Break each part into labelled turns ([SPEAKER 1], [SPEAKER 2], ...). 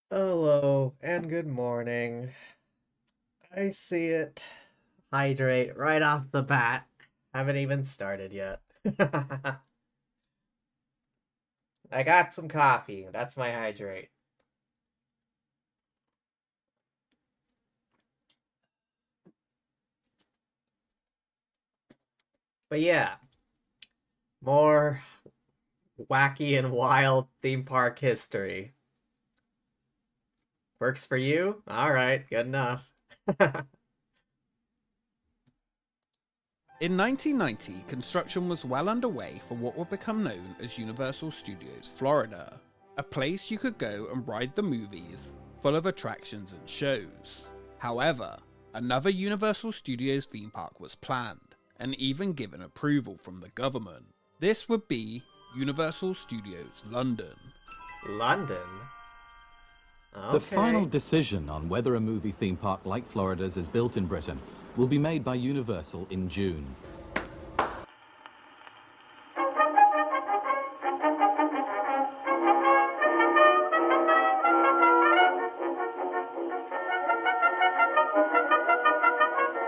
[SPEAKER 1] Hello and good morning. I see it. Hydrate right off the bat. Haven't even started yet. I got some coffee. That's my hydrate. But yeah, more wacky and wild theme park history. Works for you? All right, good enough.
[SPEAKER 2] In 1990, construction was well underway for what would become known as Universal Studios Florida, a place you could go and ride the movies, full of attractions and shows. However, another Universal Studios theme park was planned, and even given approval from the government. This would be Universal Studios London.
[SPEAKER 1] London? Okay.
[SPEAKER 3] The final decision on whether a movie theme park like Florida's is built in Britain will be made by Universal in June.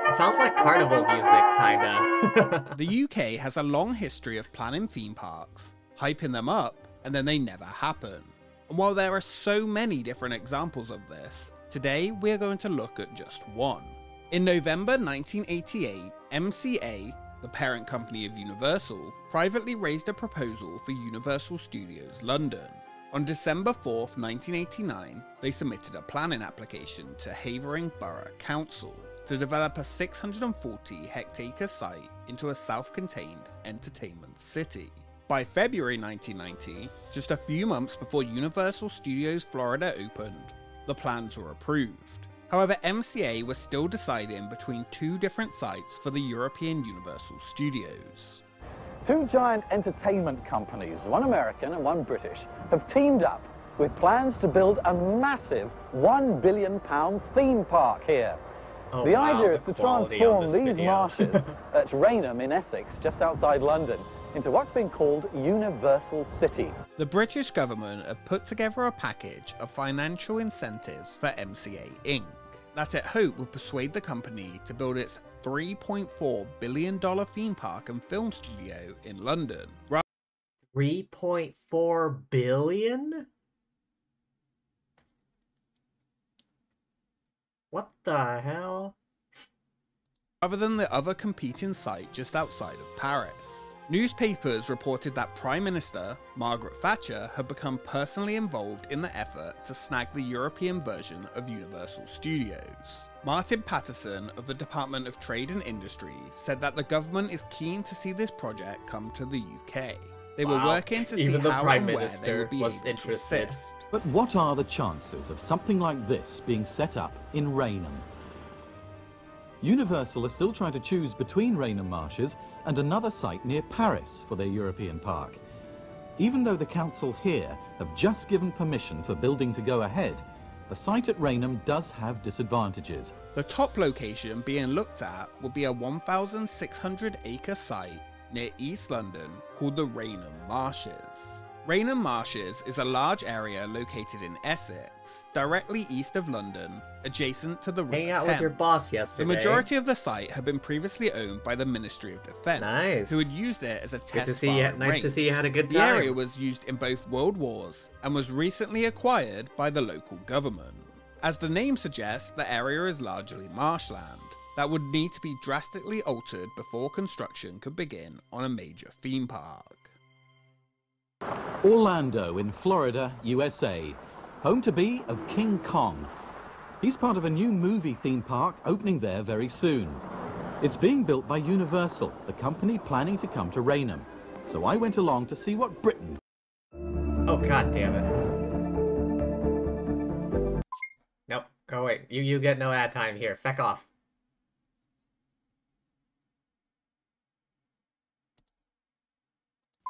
[SPEAKER 1] It sounds like carnival music, kinda.
[SPEAKER 2] The UK has a long history of planning theme parks, hyping them up, and then they never happen. And while there are so many different examples of this, today we're going to look at just one. In November 1988, MCA, the parent company of Universal, privately raised a proposal for Universal Studios London. On December 4th, 1989, they submitted a planning application to Havering Borough Council to develop a 640-hectare site into a self-contained entertainment city. By February 1990, just a few months before Universal Studios Florida opened, the plans were approved. However, MCA was still deciding between two different sites for the European Universal Studios.
[SPEAKER 4] Two giant entertainment companies, one American and one British, have teamed up with plans to build a massive £1 billion theme park here.
[SPEAKER 1] Oh,
[SPEAKER 4] the
[SPEAKER 1] wow,
[SPEAKER 4] idea is
[SPEAKER 1] the
[SPEAKER 4] to
[SPEAKER 1] quality
[SPEAKER 4] transform
[SPEAKER 1] on this
[SPEAKER 4] these
[SPEAKER 1] video.
[SPEAKER 4] marshes at Rainham in Essex, just outside London, into what's been called Universal City.
[SPEAKER 2] The British government had put together a package of financial incentives for MCA Inc. that it hoped would persuade the company to build its $3.4 billion theme park and film studio in London.
[SPEAKER 1] 3.4 billion? What the hell?
[SPEAKER 2] Rather than the other competing site just outside of Paris. Newspapers reported that Prime Minister Margaret Thatcher had become personally involved in the effort to snag the European version of Universal Studios. Martin Patterson of the Department of Trade and Industry said that the government is keen to see this project come to the UK. They were working to see
[SPEAKER 1] Even the
[SPEAKER 2] how
[SPEAKER 1] Prime
[SPEAKER 2] and where they
[SPEAKER 1] Minister
[SPEAKER 2] would be
[SPEAKER 1] was
[SPEAKER 2] able to
[SPEAKER 1] interested.
[SPEAKER 2] assist.
[SPEAKER 3] But what are the chances of something like this being set up in Rainham? Universal are still trying to choose between Rainham Marshes and another site near Paris for their European park. Even though the council here have just given permission for building to go ahead, the site at Rainham does have disadvantages.
[SPEAKER 2] The top location being looked at will be a 1,600-acre site near East London called the Rainham Marshes. Rainham Marshes is a large area located in Essex, directly east of London, adjacent to the River
[SPEAKER 1] Hang out
[SPEAKER 2] Thames.
[SPEAKER 1] with your boss yesterday.
[SPEAKER 2] The majority of the site had been previously owned by the Ministry of Defence,
[SPEAKER 1] Nice.
[SPEAKER 2] who had used it as a test
[SPEAKER 1] Good to see you.
[SPEAKER 2] firing
[SPEAKER 1] Nice to
[SPEAKER 2] range.
[SPEAKER 1] see you had a good
[SPEAKER 2] The
[SPEAKER 1] time.
[SPEAKER 2] area was used in both World Wars and was recently acquired by the local government. As the name suggests, the area is largely marshland that would need to be drastically altered before construction could begin on a major theme park.
[SPEAKER 3] Orlando in Florida, USA, home to be of King Kong. He's part of a new movie theme park opening there very soon. It's being built by Universal, the company planning to come to Rainham. So I went along to see what Britain...
[SPEAKER 1] Oh, god damn it. Nope, go away. You get no ad time here. Feck off.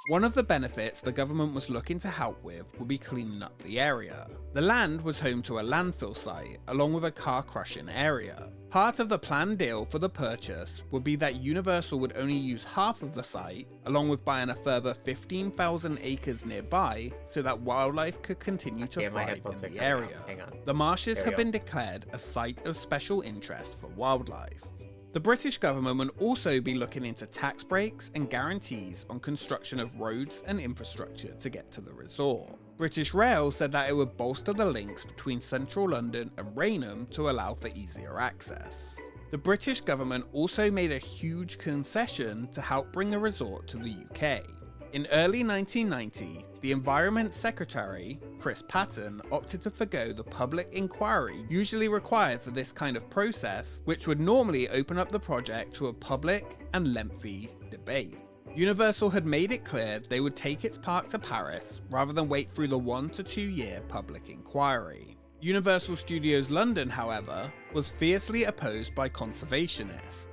[SPEAKER 2] One of the benefits the government was looking to help with would be cleaning up the area. The land was home to a landfill site, along with a car crushing area. Part of the planned deal for the purchase would be that Universal would only use half of the site, along with buying a further 15,000 acres nearby, so that wildlife could continue to
[SPEAKER 1] Yeah, my
[SPEAKER 2] thrive
[SPEAKER 1] headphones
[SPEAKER 2] in
[SPEAKER 1] are
[SPEAKER 2] the
[SPEAKER 1] coming out.
[SPEAKER 2] area.
[SPEAKER 1] Hang on.
[SPEAKER 2] The marshes
[SPEAKER 1] There we
[SPEAKER 2] have
[SPEAKER 1] go.
[SPEAKER 2] been declared a site of special interest for wildlife. The British government would also be looking into tax breaks and guarantees on construction of roads and infrastructure to get to the resort. British Rail said that it would bolster the links between central London and Rainham to allow for easier access. The British government also made a huge concession to help bring the resort to the UK. In early 1990, the Environment Secretary, Chris Patten, opted to forgo the public inquiry usually required for this kind of process, which would normally open up the project to a public and lengthy debate. Universal had made it clear they would take its park to Paris rather than wait through the 1 to 2 year public inquiry. Universal Studios London, however, was fiercely opposed by conservationists.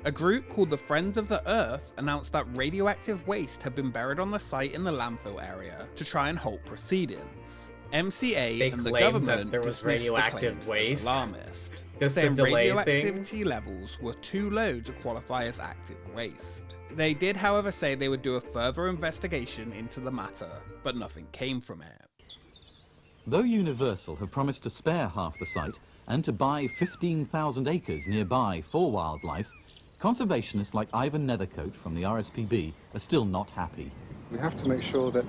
[SPEAKER 2] A group called the Friends of the Earth announced that radioactive waste had been buried on the site in the landfill area to try and halt proceedings. MCA
[SPEAKER 1] They
[SPEAKER 2] and the
[SPEAKER 1] claimed that
[SPEAKER 2] government
[SPEAKER 1] there was
[SPEAKER 2] dismissed the
[SPEAKER 1] radioactive
[SPEAKER 2] claims
[SPEAKER 1] waste.
[SPEAKER 2] as alarmist,
[SPEAKER 1] Just to
[SPEAKER 2] saying
[SPEAKER 1] delay
[SPEAKER 2] radioactivity
[SPEAKER 1] things.
[SPEAKER 2] levels were too low to qualify as active waste. They did, however, say they would do a further investigation into the matter, but nothing came from it.
[SPEAKER 3] Though Universal have promised to spare half the site and to buy 15,000 acres nearby for wildlife, conservationists like Ivan Nethercote from the RSPB are still not happy.
[SPEAKER 5] We have to make sure that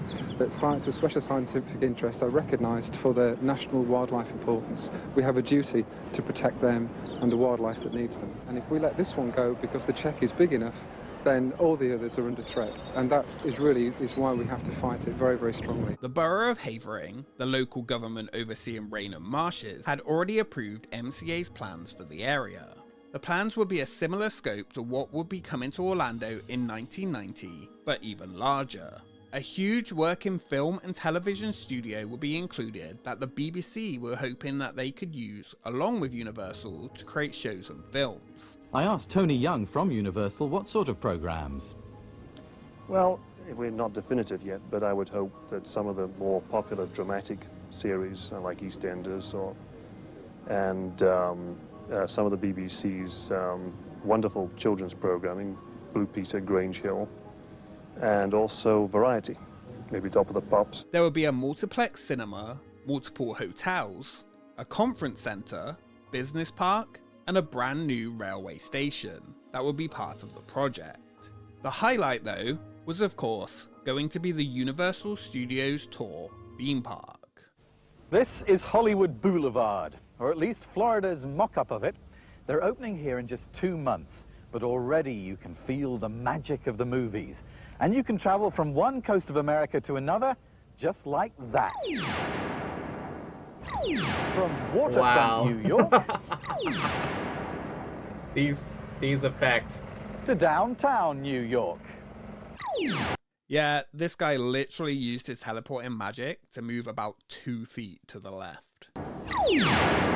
[SPEAKER 5] sites of special scientific interest are recognised for their national wildlife importance. We have a duty to protect them and the wildlife that needs them. And if we let this one go because the cheque is big enough, then all the others are under threat. And that is why we have to fight it very, very strongly.
[SPEAKER 2] The Borough of Havering, the local government overseeing Rainham Marshes, had already approved MCA's plans for the area. The plans would be a similar scope to what would be coming to Orlando in 1990, but even larger. A huge working film and television studio would be included that the BBC were hoping that they could use along with Universal to create shows and films.
[SPEAKER 3] I asked Tony Young from Universal what sort of programs.
[SPEAKER 6] Well, we're not definitive yet, but I would hope that some of the more popular dramatic series like EastEnders and some of the BBC's wonderful children's programming, Blue Peter, Grange Hill, and also variety, maybe Top of the Pops.
[SPEAKER 2] There would be a multiplex cinema, multiple hotels, a conference centre, business park, and a brand new railway station that would be part of the project. The highlight though was of course going to be the Universal Studios Tour theme park.
[SPEAKER 4] This is Hollywood Boulevard, or at least Florida's mock-up of it. They're opening here in just 2 months, but already you can feel the magic of the movies. And you can travel from one coast of America to another just like that. From waterfront
[SPEAKER 1] Wow.
[SPEAKER 4] New York
[SPEAKER 1] These effects.
[SPEAKER 4] to downtown New York.
[SPEAKER 2] Yeah, this guy literally used his teleporting magic to move about 2 feet to the left.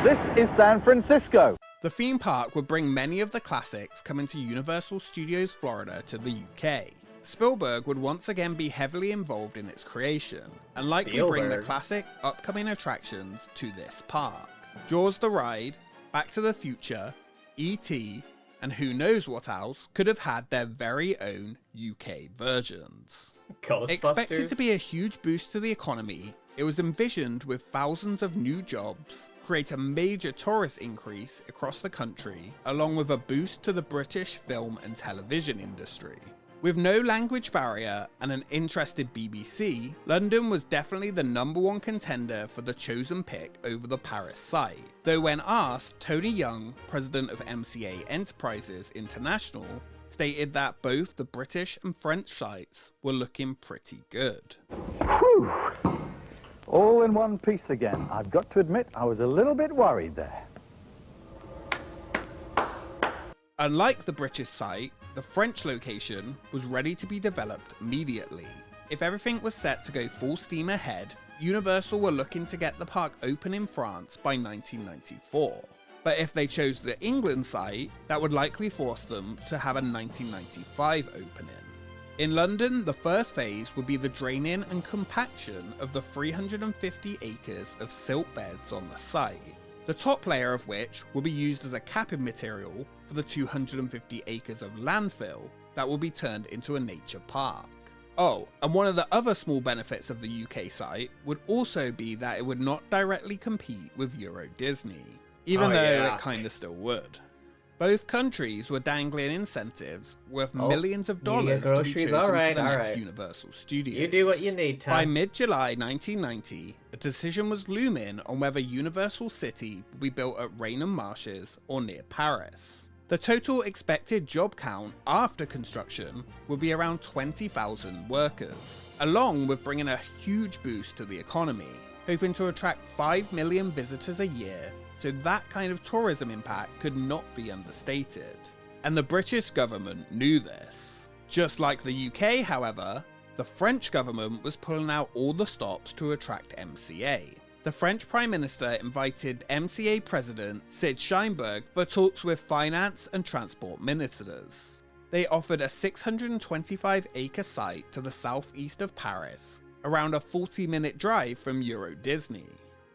[SPEAKER 4] This is San Francisco.
[SPEAKER 2] The theme park would bring many of the classics coming to Universal Studios Florida to the UK. Spielberg would once again be heavily involved in its creation, and likely bring the
[SPEAKER 1] Spielberg.
[SPEAKER 2] classic upcoming attractions to this park. Jaws the Ride, Back to the Future, E.T., and who knows what else could have had their very own UK versions. Expected to be a huge boost to the economy, it was envisioned with thousands of new jobs, create a major tourist increase across the country, along with a boost to the British film and television industry. With no language barrier and an interested BBC, London was definitely the #1 contender for the chosen pick over the Paris site. Though when asked, Tony Young, president of MCA Enterprises International, stated that both the British and French sites were looking pretty good.
[SPEAKER 4] Whew. All in one piece again. I've got to admit, I was a little bit worried there.
[SPEAKER 2] Unlike the British site, the French location was ready to be developed immediately. If everything was set to go full steam ahead, Universal were looking to get the park open in France by 1994. But if they chose the England site, that would likely force them to have a 1995 opening. In London, the first phase would be the draining and compaction of the 350 acres of silt beds on the site, the top layer of which will be used as a capping material for the 250 acres of landfill that will be turned into a nature park. Oh, and one of the other small benefits of the UK site would also be that it would not directly compete with Euro Disney, even though it kinda still would. Both countries were dangling incentives worth millions of dollars to be chosen for the next Universal Studios.
[SPEAKER 1] You do what you need, Tom.
[SPEAKER 2] By mid-July 1990, a decision was looming on whether Universal City would be built at Rainham Marshes or near Paris. The total expected job count after construction would be around 20,000 workers, along with bringing a huge boost to the economy, hoping to attract 5 million visitors a year, so that kind of tourism impact could not be understated. And the British government knew this. Just like the UK, however, the French government was pulling out all the stops to attract MCA. The French Prime Minister invited MCA President Sid Sheinberg for talks with finance and transport ministers. They offered a 625-acre site to the southeast of Paris, around a 40-minute drive from Euro Disney.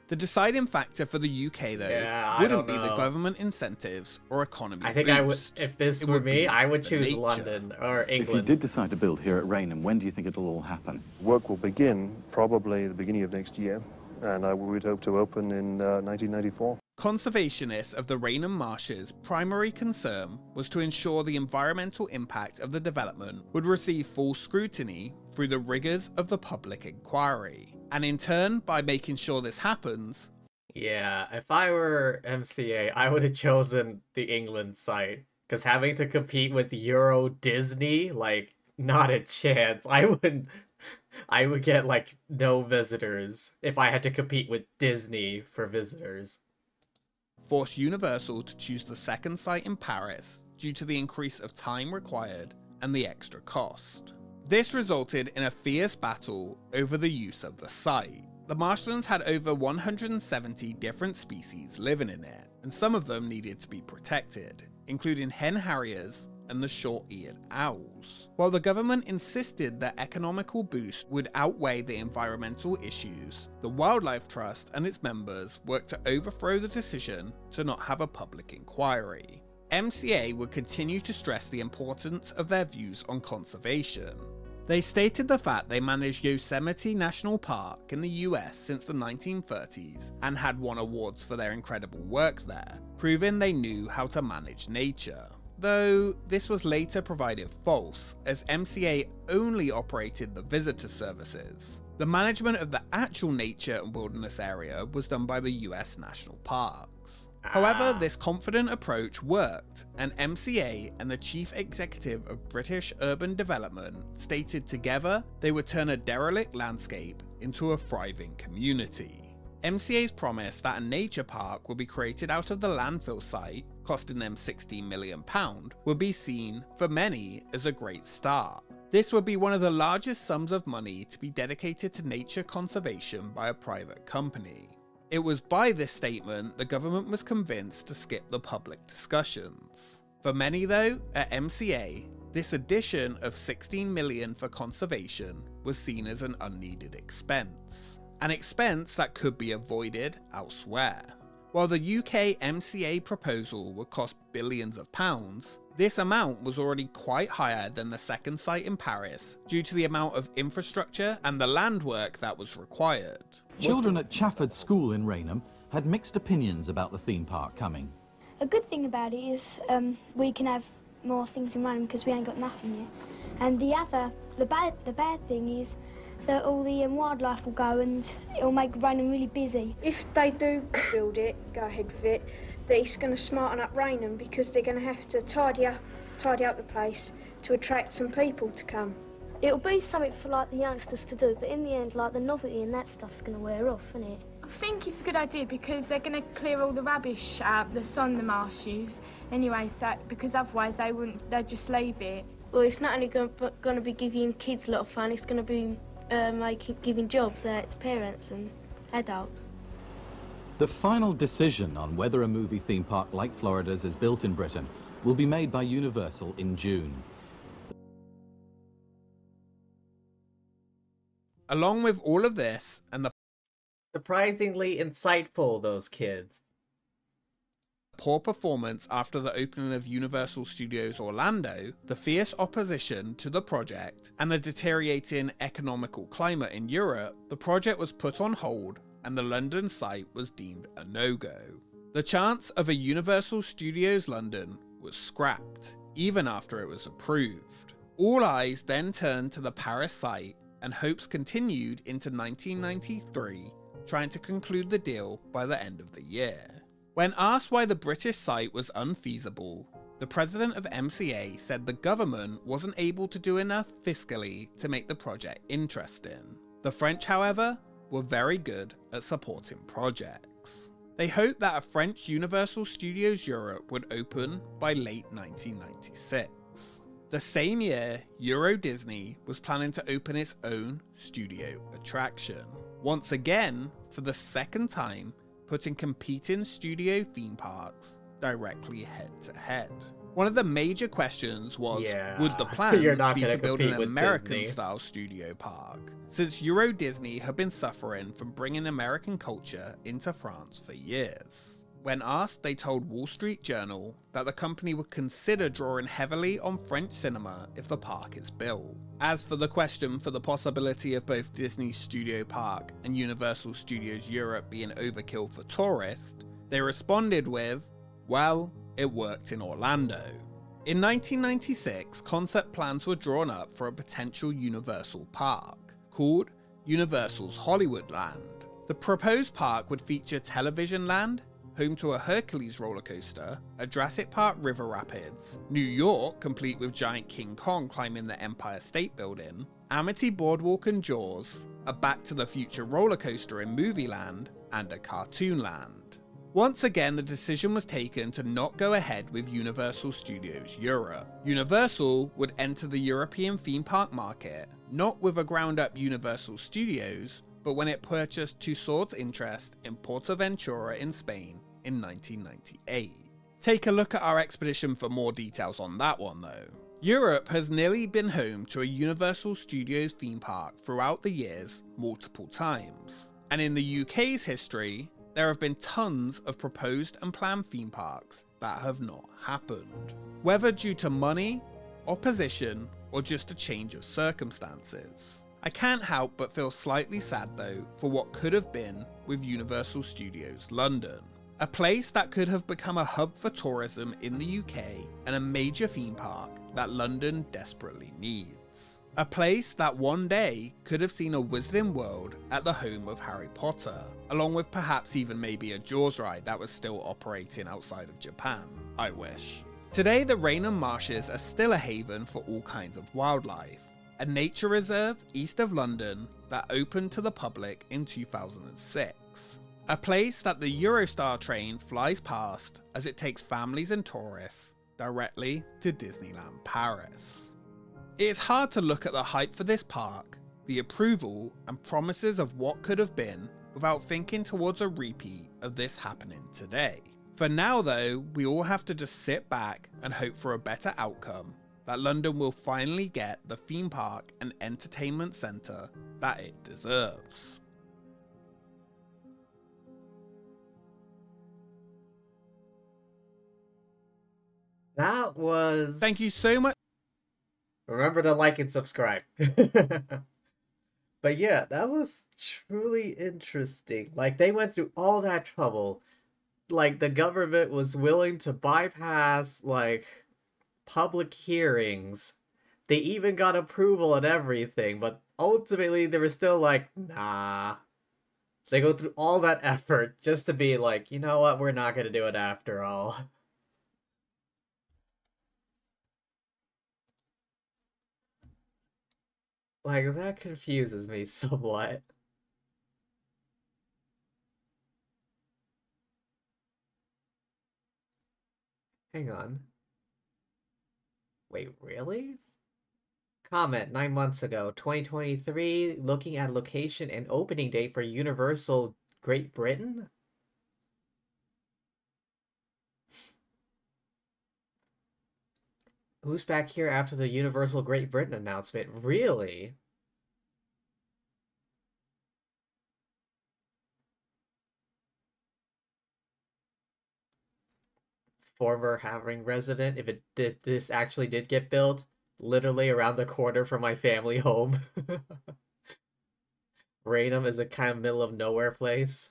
[SPEAKER 2] The deciding factor for the UK, though, wouldn't be the government incentives or economy
[SPEAKER 1] I think
[SPEAKER 2] boost.
[SPEAKER 1] I would, if this were me, I would choose
[SPEAKER 2] nature.
[SPEAKER 1] London or
[SPEAKER 3] If you
[SPEAKER 1] England.
[SPEAKER 3] did decide to build here at Rainham, when do you think it'll all happen?
[SPEAKER 6] Work will begin probably the beginning of next year, and we would hope to open in 1994.
[SPEAKER 2] Conservationists of the Rainham Marshes' primary concern was to ensure the environmental impact of the development would receive full scrutiny through the rigours of the public inquiry. And in turn, by making sure this happens...
[SPEAKER 1] Yeah, if I were MCA, I would have chosen the England site. Because having to compete with Euro Disney, like, not a chance. I would get, like, no visitors if I had to compete with Disney for visitors.
[SPEAKER 2] Forced Universal to choose the second site in Paris due to the increase of time required and the extra cost. This resulted in a fierce battle over the use of the site. The marshlands had over 170 different species living in it, and some of them needed to be protected, including hen harriers and the short-eared owls. While the government insisted that economical boost would outweigh the environmental issues, the Wildlife Trust and its members worked to overthrow the decision to not have a public inquiry. MCA would continue to stress the importance of their views on conservation. They stated the fact they managed Yosemite National Park in the US since the 1930s and had won awards for their incredible work there, proving they knew how to manage nature. Though this was later provided false, as MCA only operated the visitor services. The management of the actual nature and wilderness area was done by the US National Parks. However, this confident approach worked, and MCA and the chief executive of British Urban Development stated together they would turn a derelict landscape into a thriving community. MCA's promise that a nature park would be created out of the landfill site, costing them £16 million, would be seen, for many, as a great start. This would be one of the largest sums of money to be dedicated to nature conservation by a private company. It was by this statement the government was convinced to skip the public discussions. For many though, at MCA, this addition of $16 million for conservation was seen as an unneeded expense. An expense that could be avoided elsewhere. While the UK MCA proposal would cost billions of pounds, this amount was already quite higher than the second site in Paris due to the amount of infrastructure and the land work that was required.
[SPEAKER 3] Children at Chafford School in Rainham had mixed opinions about the theme park coming.
[SPEAKER 7] A good thing about it is we can have more things in Rainham because we ain't got nothing yet. And the bad thing is that all the wildlife will go and it'll make Rainham really busy. If they do build it, go ahead with it, that it's going to smarten up Rainham because they're going to have to tidy up the place to attract some people to come. It'll be something for like the youngsters to do, but in the end, like the novelty and that stuff's going to wear off, isn't it?
[SPEAKER 8] I think it's a good idea because they're going to clear all the rubbish that's on the marshes anyway, so because otherwise they'd just leave it.
[SPEAKER 7] Well, it's not only going to be giving kids a lot of fun, it's going to be giving jobs to parents and adults.
[SPEAKER 3] The final decision on whether a movie theme park like Florida's is built in Britain will be made by Universal in June.
[SPEAKER 2] Along with all of this and the
[SPEAKER 1] Surprisingly insightful, those kids.
[SPEAKER 2] poor performance after the opening of Universal Studios Orlando, the fierce opposition to the project, and the deteriorating economical climate in Europe, the project was put on hold and the London site was deemed a no-go. The chance of a Universal Studios London was scrapped, even after it was approved. All eyes then turned to the Paris site, and hopes continued into 1993, trying to conclude the deal by the end of the year. When asked why the British site was unfeasible, the president of MCA said the government wasn't able to do enough fiscally to make the project interesting. The French, however, were very good at supporting projects. They hoped that a French Universal Studios Europe would open by late 1996. The same year, Euro Disney was planning to open its own studio attraction. Once again, for the second time, putting competing studio theme parks directly head to head. One of the major questions was, would the plans be to build an American-style studio park, since Euro Disney had been suffering from bringing American culture into France for years. When asked, they told Wall Street Journal that the company would consider drawing heavily on French cinema if the park is built. As for the question for the possibility of both Disney Studio Park and Universal Studios Europe being overkill for tourists, they responded with, well, it worked in Orlando. In 1996, concept plans were drawn up for a potential Universal park, called Universal's Hollywood Land. The proposed park would feature Television Land, home to a Hercules roller coaster, a Jurassic Park River Rapids, New York, complete with giant King Kong climbing the Empire State Building, Amity Boardwalk and Jaws, a Back to the Future roller coaster in Movieland, and a Cartoonland. Once again, the decision was taken to not go ahead with Universal Studios Europe. Universal would enter the European theme park market, not with a ground-up Universal Studios, but when it purchased Tussauds' interest in Portaventura in Spain in 1998. Take a look at our expedition for more details on that one though. Europe has nearly been home to a Universal Studios theme park throughout the years multiple times. And in the UK's history, there have been tons of proposed and planned theme parks that have not happened. Whether due to money, opposition, or just a change of circumstances. I can't help but feel slightly sad though for what could have been with Universal Studios London. A place that could have become a hub for tourism in the UK and a major theme park that London desperately needs. A place that one day could have seen a Wizarding World at the home of Harry Potter, along with perhaps even maybe a Jaws ride that was still operating outside of Japan. I wish. Today the Rainham Marshes are still a haven for all kinds of wildlife. A nature reserve east of London that opened to the public in 2006. A place that the Eurostar train flies past as it takes families and tourists directly to Disneyland Paris. It is hard to look at the hype for this park, the approval and promises of what could have been without thinking towards a repeat of this happening today. For now though, we all have to just sit back and hope for a better outcome, that London will finally get the theme park and entertainment centre that it deserves.
[SPEAKER 1] That was...
[SPEAKER 2] Thank you so much.
[SPEAKER 1] Remember to like and subscribe. But yeah, that was truly interesting. Like, they went through all that trouble. Like, the government was willing to bypass, like, public hearings. They even got approval and everything, but ultimately they were still like, nah. They go through all that effort just to be like, you know what, we're not gonna do it after all. Like, that confuses me somewhat. Hang on. Wait, really? Comment 9 months ago, 2023, looking at location and opening date for Universal Great Britain? Who's back here after the Universal Great Britain announcement? Really? Former Havering resident, if it did, this actually did get built, literally around the corner from my family home. Raynham is a kind of middle of nowhere place.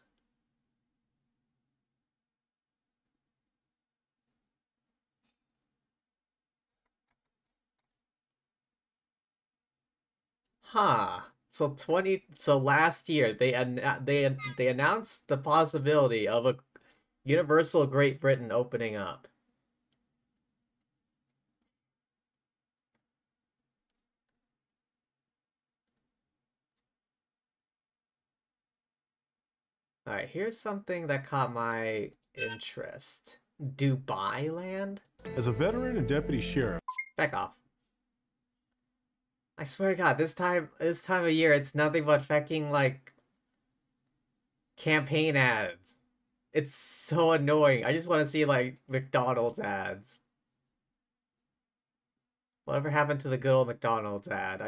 [SPEAKER 1] Huh. So last year they announced the possibility of a Universal Great Britain opening up. Alright, here's something that caught my interest. Dubai Land?
[SPEAKER 9] As a veteran and deputy sheriff.
[SPEAKER 1] Back off. I swear to God, this time of year, it's nothing but fucking, like, campaign ads. It's so annoying. I just want to see, like, McDonald's ads. Whatever happened to the good old McDonald's ad?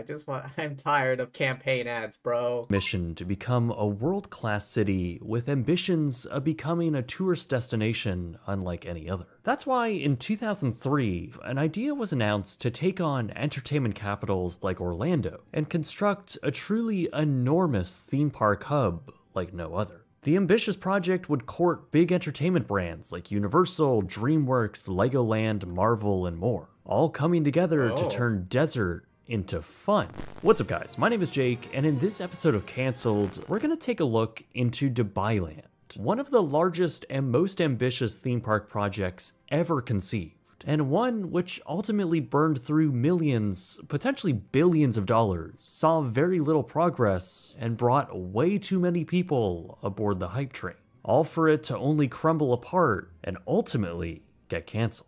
[SPEAKER 1] I'm tired of campaign ads, bro.
[SPEAKER 10] Mission to become a world-class city with ambitions of becoming a tourist destination unlike any other. That's why in 2003, an idea was announced to take on entertainment capitals like Orlando and construct a truly enormous theme park hub like no other. The ambitious project would court big entertainment brands like Universal, DreamWorks, Legoland, Marvel, and more, all coming together to turn desert into fun. What's up guys, my name is Jake, and in this episode of Cancelled, we're gonna take a look into Dubai Land. one of the largest and most ambitious theme park projects ever conceived, and one which ultimately burned through millions, potentially billions of dollars, saw very little progress, and brought way too many people aboard the hype train, all for it to only crumble apart and ultimately get cancelled.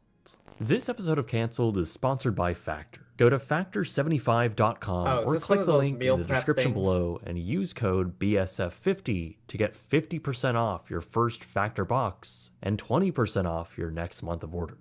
[SPEAKER 10] This episode of Cancelled is sponsored by Factor. Go to factor75.com or click the link in the description below and use code BSF50 to get 50% off your first Factor box and 20% off your next month of orders.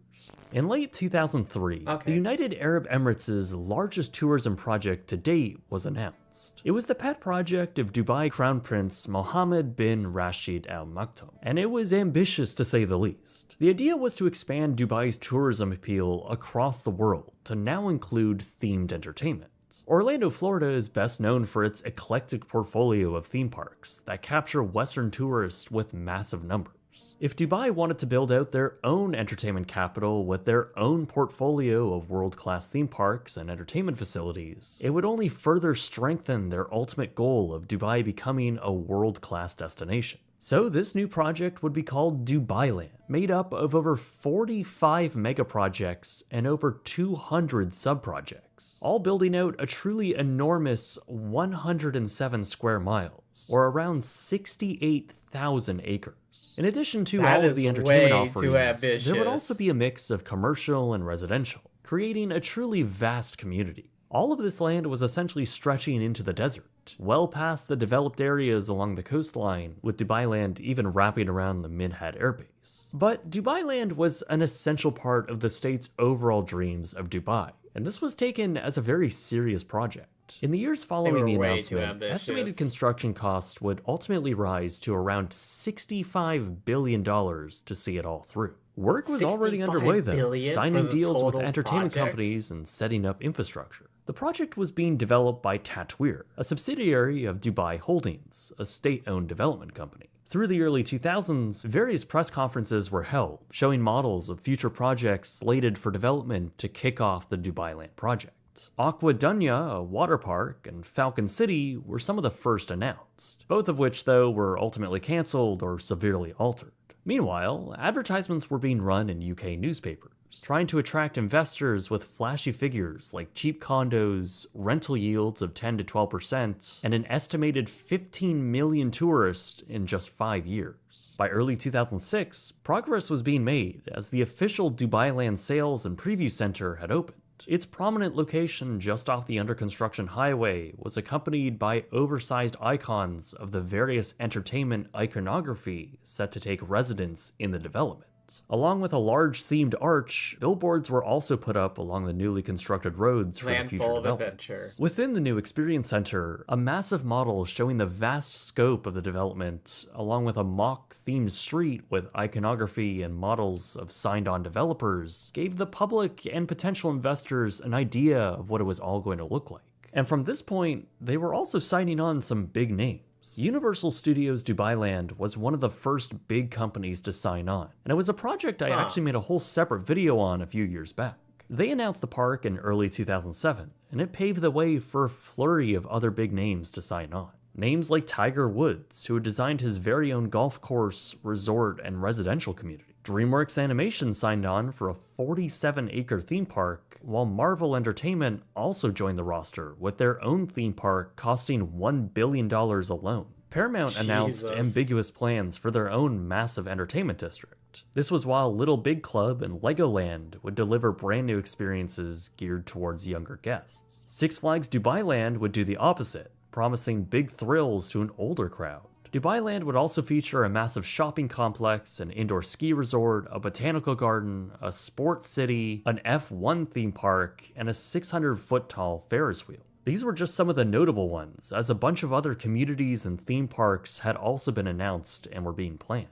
[SPEAKER 10] In late 2003, the United Arab Emirates' largest tourism project to date was announced. It was the pet project of Dubai Crown Prince Mohammed bin Rashid Al Maktoum, and it was ambitious to say the least. The idea was to expand Dubai's tourism appeal across the world to now include themed entertainment. Orlando, Florida is best known for its eclectic portfolio of theme parks that capture Western tourists with massive numbers. If Dubai wanted to build out their own entertainment capital with their own portfolio of world-class theme parks and entertainment facilities, it would only further strengthen their ultimate goal of Dubai becoming a world-class destination. So this new project would be called Dubailand, made up of over 45 mega projects and over 200 sub-projects, all building out a truly enormous 107 square miles, or around 68,000 acres. In addition to all of the entertainment offerings, there would also be a mix of commercial and residential, creating a truly vast community. All of this land was essentially stretching into the desert, well past the developed areas along the coastline, with Dubailand even wrapping around the Minhad airbase. But Dubailand was an essential part of the state's overall dreams of Dubai, and this was taken as a very serious project. In the years following the announcement, estimated construction costs would ultimately rise to around $65 billion to see it all through. Work was already underway though, signing deals with entertainment companies and setting up infrastructure. The project was being developed by Tatweer, a subsidiary of Dubai Holdings, a state-owned development company. Through the early 2000s, various press conferences were held, showing models of future projects slated for development to kick off the Dubailand project. Aqua Dunya, a water park, and Falcon City were some of the first announced, both of which, though, were ultimately cancelled or severely altered. Meanwhile, advertisements were being run in UK newspapers, trying to attract investors with flashy figures like cheap condos, rental yields of 10 to 12%, and an estimated 15 million tourists in just 5 years. By early 2006, progress was being made as the official Dubailand Sales and Preview Center had opened. Its prominent location just off the under-construction highway was accompanied by oversized icons of the various entertainment iconography set to take residence in the development. Along with a large themed arch, billboards were also put up along the newly constructed roads for the future developments. Within the new experience center, a massive model showing the vast scope of the development, along with a mock-themed street with iconography and models of signed-on developers, gave the public and potential investors an idea of what it was all going to look like. And from this point, they were also signing on some big names. Universal Studios Dubailand was one of the first big companies to sign on, and it was a project I actually made a whole separate video on a few years back. They announced the park in early 2007, and it paved the way for a flurry of other big names to sign on. Names like Tiger Woods, who had designed his very own golf course, resort, and residential community. DreamWorks Animation signed on for a 47-acre theme park, while Marvel Entertainment also joined the roster with their own theme park costing $1 billion alone. Paramount announced ambiguous plans for their own massive entertainment district. This was while Little Big Club and Legoland would deliver brand new experiences geared towards younger guests. Six Flags Dubailand would do the opposite, promising big thrills to an older crowd. Dubailand would also feature a massive shopping complex, an indoor ski resort, a botanical garden, a sports city, an F1 theme park, and a 600-foot-tall Ferris wheel. These were just some of the notable ones, as a bunch of other communities and theme parks had also been announced and were being planned.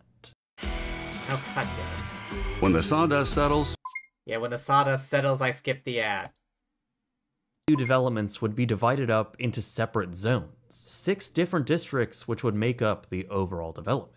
[SPEAKER 1] Oh, cut that.
[SPEAKER 11] When the sawdust settles...
[SPEAKER 1] Yeah, when the sawdust settles, I skip the ad.
[SPEAKER 10] New developments would be divided up into separate zones, 6 different districts which would make up the overall development.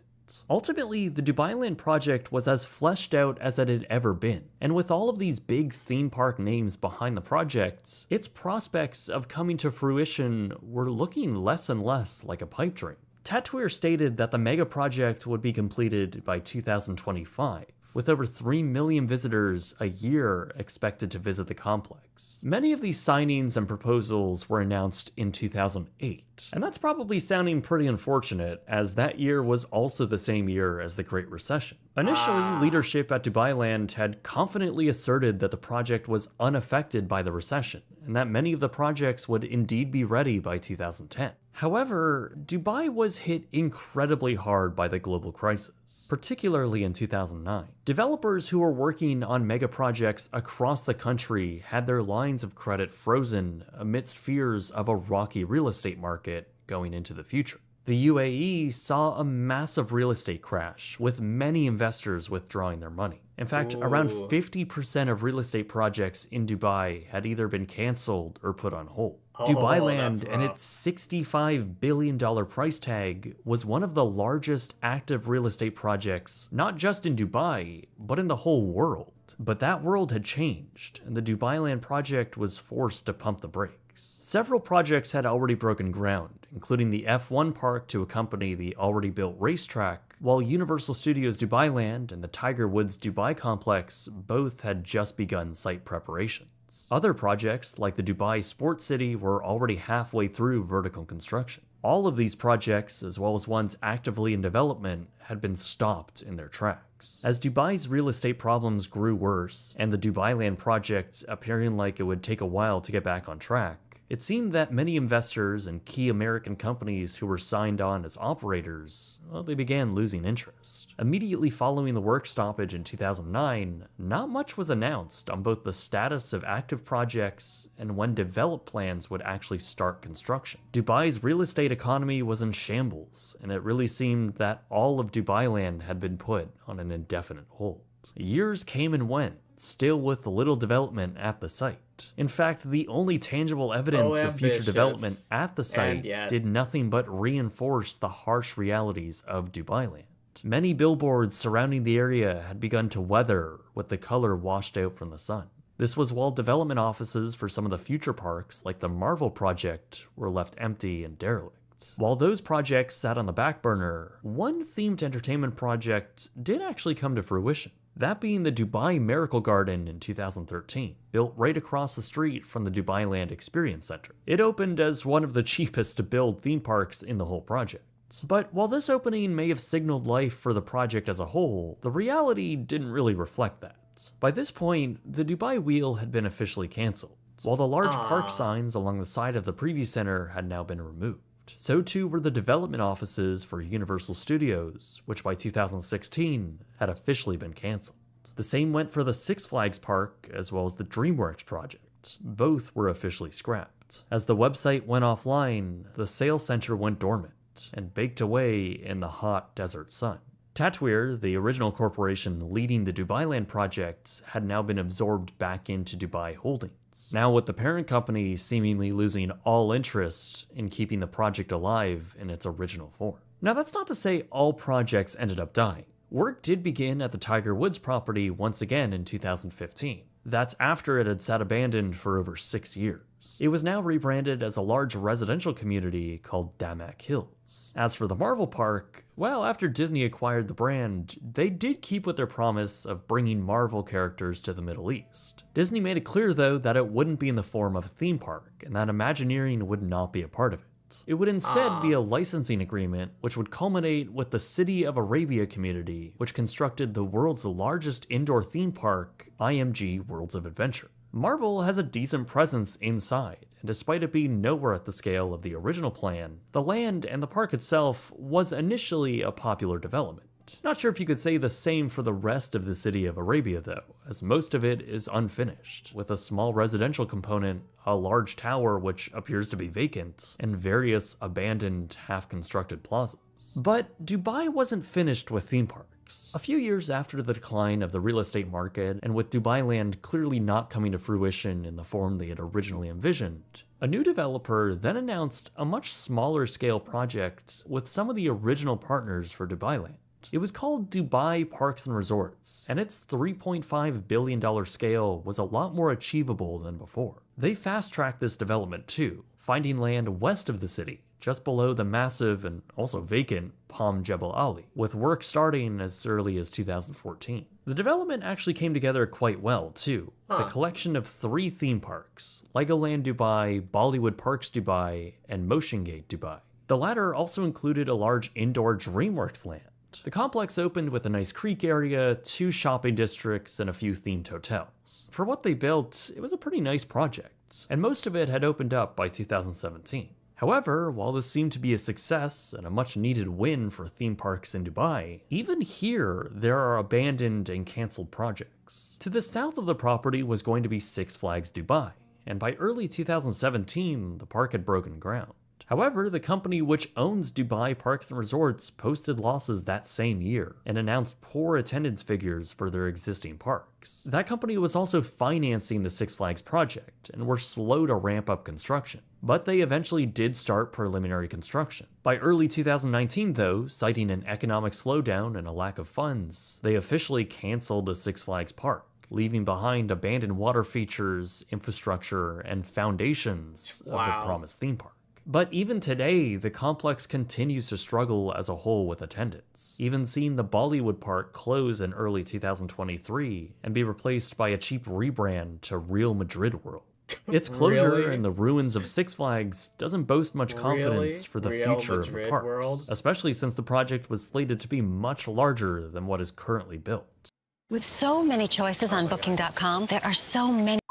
[SPEAKER 10] Ultimately, the Dubailand project was as fleshed out as it had ever been, and with all of these big theme park names behind the project, its prospects of coming to fruition were looking less and less like a pipe dream. Tatweer stated that the mega project would be completed by 2025, with over 3 million visitors a year expected to visit the complex. Many of these signings and proposals were announced in 2008, and that's probably sounding pretty unfortunate, as that year was also the same year as the Great Recession. Initially, leadership at Dubailand had confidently asserted that the project was unaffected by the recession, and that many of the projects would indeed be ready by 2010. However, Dubai was hit incredibly hard by the global crisis, particularly in 2009. Developers who were working on mega projects across the country had their lines of credit frozen amidst fears of a rocky real estate market going into the future. The UAE saw a massive real estate crash, with many investors withdrawing their money. In fact, around 50% of real estate projects in Dubai had either been cancelled or put on hold. Dubailand and its $65 billion price tag was one of the largest active real estate projects, not just in Dubai, but in the whole world. But that world had changed, and the Dubailand project was forced to pump the brakes. Several projects had already broken ground, including the F1 park to accompany the already built racetrack, while Universal Studios Dubailand and the Tiger Woods Dubai complex both had just begun site preparations. Other projects, like the Dubai Sports City, were already halfway through vertical construction. All of these projects, as well as ones actively in development, had been stopped in their tracks. As Dubai's real estate problems grew worse, and the Dubailand project appearing like it would take a while to get back on track, it seemed that many investors and key American companies who were signed on as operators, well, they began losing interest. Immediately following the work stoppage in 2009, not much was announced on both the status of active projects and when developed plans would actually start construction. Dubai's real estate economy was in shambles, and it really seemed that all of Dubailand had been put on an indefinite hold. Years came and went, still with little development at the site. In fact, the only tangible evidence of future development at the site did nothing but reinforce the harsh realities of Dubailand. Many billboards surrounding the area had begun to weather with the color washed out from the sun. This was while development offices for some of the future parks, like the Marvel project, were left empty and derelict. While those projects sat on the back burner, one themed entertainment project did actually come to fruition. That being the Dubai Miracle Garden in 2013, built right across the street from the Dubailand Experience Center. It opened as one of the cheapest to build theme parks in the whole project. But while this opening may have signaled life for the project as a whole, the reality didn't really reflect that. By this point, the Dubai Wheel had been officially cancelled, while the large park signs along the side of the preview center had now been removed. So too were the development offices for Universal Studios, which by 2016 had officially been cancelled. The same went for the Six Flags Park as well as the DreamWorks project. Both were officially scrapped. As the website went offline, the sales center went dormant and baked away in the hot desert sun. Tatweer, the original corporation leading the Dubailand project, had now been absorbed back into Dubai Holdings. Now with the parent company seemingly losing all interest in keeping the project alive in its original form. Now that's not to say all projects ended up dying. Work did begin at the Tiger Woods property once again in 2015. That's after it had sat abandoned for over 6 years. It was now rebranded as a large residential community called Damac Hills. As for the Marvel Park, well, after Disney acquired the brand, they did keep with their promise of bringing Marvel characters to the Middle East. Disney made it clear, though, that it wouldn't be in the form of a theme park, and that Imagineering would not be a part of it. It would instead be a licensing agreement, which would culminate with the City of Arabia community, which constructed the world's largest indoor theme park, IMG Worlds of Adventure. Marvel has a decent presence inside, and despite it being nowhere at the scale of the original plan, the land and the park itself was initially a popular development. Not sure if you could say the same for the rest of the City of Arabia though, as most of it is unfinished, with a small residential component, a large tower which appears to be vacant, and various abandoned, half-constructed plazas. But Dubai wasn't finished with theme parks. A few years after the decline of the real estate market, and with Dubailand clearly not coming to fruition in the form they had originally envisioned, a new developer then announced a much smaller scale project with some of the original partners for Dubailand. It was called Dubai Parks and Resorts, and its $3.5 billion scale was a lot more achievable than before. They fast-tracked this development too, finding land west of the city, just below the massive and also vacant Palm Jebel Ali, with work starting as early as 2014. The development actually came together quite well, too. The collection of 3 theme parks, Legoland Dubai, Bollywood Parks Dubai, and Motion Gate Dubai. The latter also included a large indoor DreamWorks land. The complex opened with a nice creek area, 2 shopping districts, and a few themed hotels. For what they built, it was a pretty nice project, and most of it had opened up by 2017. However, while this seemed to be a success and a much-needed win for theme parks in Dubai, even here there are abandoned and cancelled projects. To the south of the property was going to be Six Flags Dubai, and by early 2017, the park had broken ground. However, the company which owns Dubai Parks and Resorts posted losses that same year and announced poor attendance figures for their existing parks. That company was also financing the Six Flags project and were slow to ramp up construction, but they eventually did start preliminary construction. By early 2019 though, citing an economic slowdown and a lack of funds, they officially canceled the Six Flags park, leaving behind abandoned water features, infrastructure, and foundations of the promised theme park. But even today, the complex continues to struggle as a whole with attendance, even seeing the Bollywood Park close in early 2023 and be replaced by a cheap rebrand to Real Madrid World. Its closure and the ruins of Six Flags doesn't boast much confidence for the future of the parks, especially since the project was slated to be much larger than what is currently built.
[SPEAKER 11] With so many choices on Booking.com, there are so many...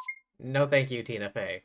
[SPEAKER 1] No thank you, Tina Fey.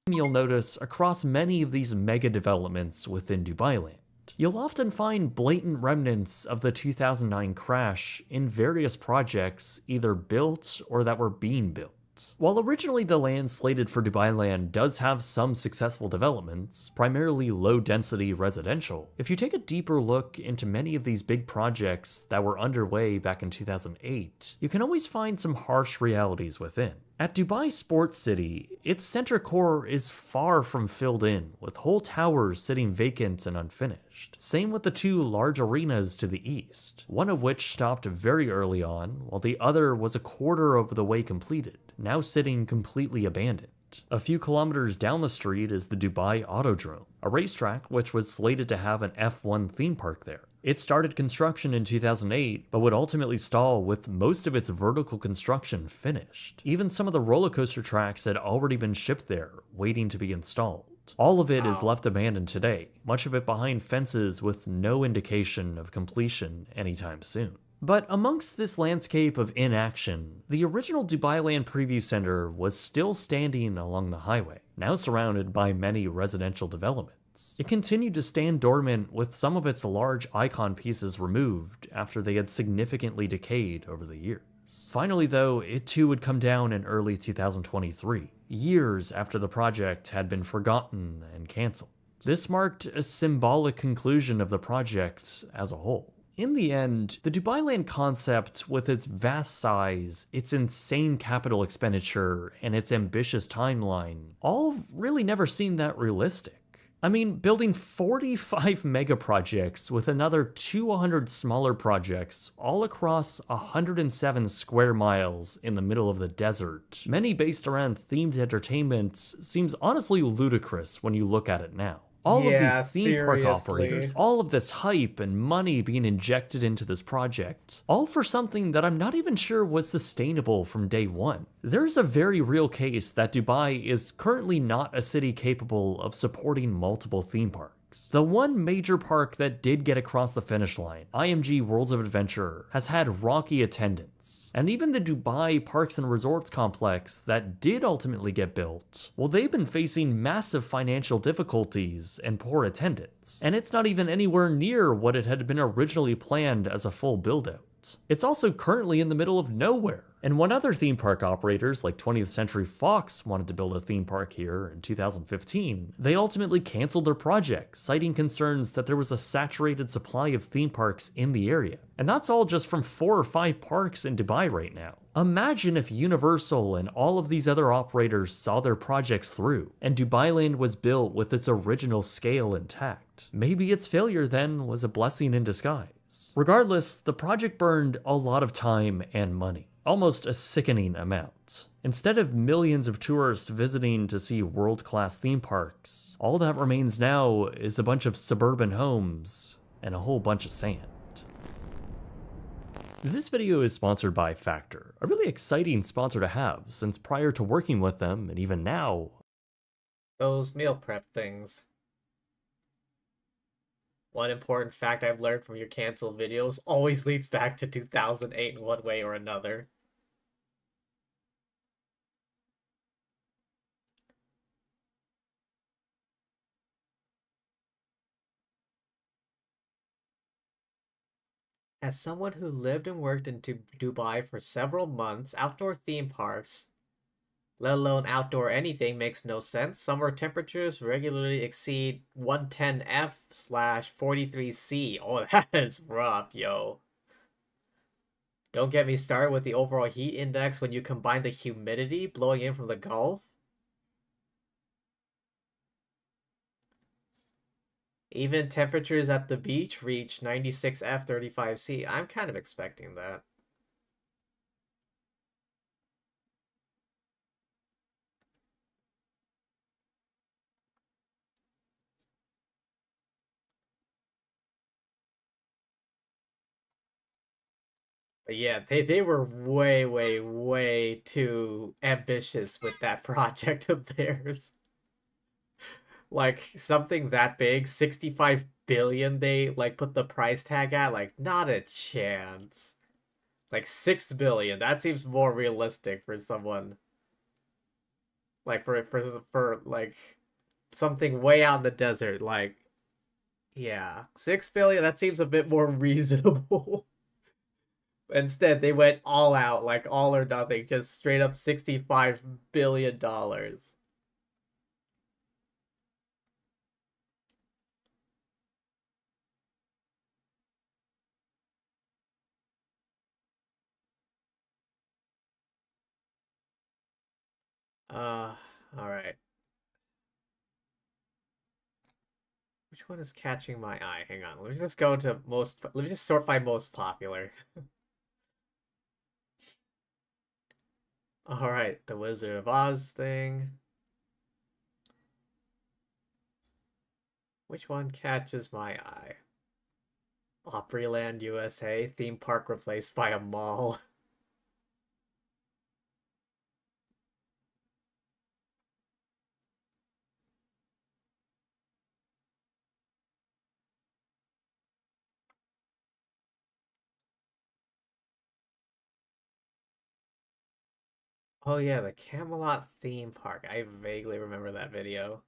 [SPEAKER 10] You'll notice across many of these mega developments within Dubailand, you'll often find blatant remnants of the 2009 crash in various projects either built or that were being built. While originally the land slated for Dubailand does have some successful developments, primarily low-density residential, if you take a deeper look into many of these big projects that were underway back in 2008, you can always find some harsh realities within. At Dubai Sports City, its center core is far from filled in, with whole towers sitting vacant and unfinished. Same with the 2 large arenas to the east, one of which stopped very early on, while the other was a quarter of the way completed, now sitting completely abandoned. A few kilometers down the street is the Dubai Autodrome, a racetrack which was slated to have an F1 theme park there. It started construction in 2008, but would ultimately stall with most of its vertical construction finished. Even some of the roller coaster tracks had already been shipped there, waiting to be installed. All of it is left abandoned today, much of it behind fences with no indication of completion anytime soon. But amongst this landscape of inaction, the original Dubailand Preview Center was still standing along the highway, now surrounded by many residential developments. It continued to stand dormant with some of its large icon pieces removed after they had significantly decayed over the years. Finally though, it too would come down in early 2023, years after the project had been forgotten and cancelled. This marked a symbolic conclusion of the project as a whole. In the end, the Dubailand concept, with its vast size, its insane capital expenditure, and its ambitious timeline, all really never seemed that realistic. I mean, building 45 mega projects with another 200 smaller projects all across 107 square miles in the middle of the desert, many based around themed entertainment, seems honestly ludicrous when you look at it now. All of these theme park operators, all of this hype and money being injected into this project, all for something that I'm not even sure was sustainable from day one. There's a very real case that Dubai is currently not a city capable of supporting multiple theme parks. The one major park that did get across the finish line, IMG Worlds of Adventure, has had rocky attendance. And even the Dubai Parks and Resorts complex that did ultimately get built, well, they've been facing massive financial difficulties and poor attendance. And it's not even anywhere near what it had been originally planned as a full build-out. It's also currently in the middle of nowhere. And when other theme park operators like 20th Century Fox wanted to build a theme park here in 2015, they ultimately canceled their project, citing concerns that there was a saturated supply of theme parks in the area. And that's all just from 4 or 5 parks in Dubai right now. Imagine if Universal and all of these other operators saw their projects through, and Dubailand was built with its original scale intact. Maybe its failure then was a blessing in disguise. Regardless, the project burned a lot of time and money. almost a sickening amount. Instead of millions of tourists visiting to see world-class theme parks, all that remains now is a bunch of suburban homes and a whole bunch of sand. This video is sponsored by Factor, a really exciting sponsor to have, since prior to working with them, and even now...
[SPEAKER 1] Those meal prep things. One important fact I've learned from your canceled videos always leads back to 2008 in one way or another. As someone who lived and worked in Dubai for several months, outdoor theme parks, let alone outdoor anything, makes no sense. Summer temperatures regularly exceed 110°F/43°C. Oh, that is rough, yo. Don't get me started with the overall heat index when you combine the humidity blowing in from the Gulf. Even temperatures at the beach reach 96°F/35°C. I'm kind of expecting that. But yeah, they were way too ambitious with that project of theirs. Like, something that big, 65 billion they, like, put the price tag at? Like, not a chance. Like, 6 billion, that seems more realistic for someone. Like, for like, something way out in the desert, like, yeah. 6 billion, that seems a bit more reasonable. Instead, they went all out, like, all or nothing, just straight up $65 billion. Alright. Which one is catching my eye? Hang on, let me just go to most, let me just sort by most popular. Alright, the Wizard of Oz thing. Which one catches my eye? Opryland, USA, theme park replaced by a mall. Oh yeah, the Camelot theme park. I vaguely remember that video.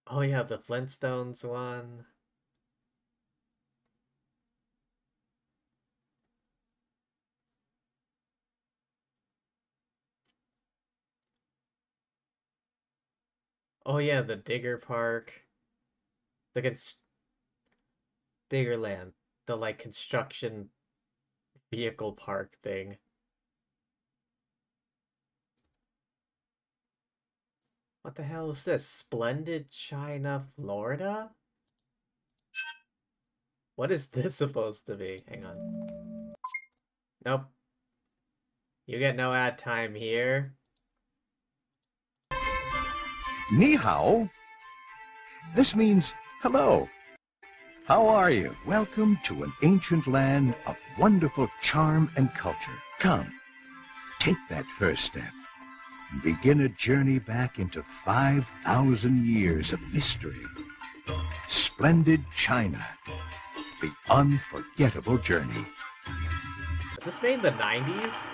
[SPEAKER 1] Oh yeah, the Flintstones one. Oh yeah, the Digger Park. The Diggerland. The, like, construction vehicle park thing. What the hell is this? Splendid China, Florida? What is this supposed to be? Hang on. Nope. You get no ad time here.
[SPEAKER 12] Ni hao. This means hello. How are you? Welcome to an ancient land of wonderful charm and culture. Come, take that first step and begin a journey back into 5,000 years of mystery. Splendid China, the unforgettable journey.
[SPEAKER 1] Was this made in the 90s?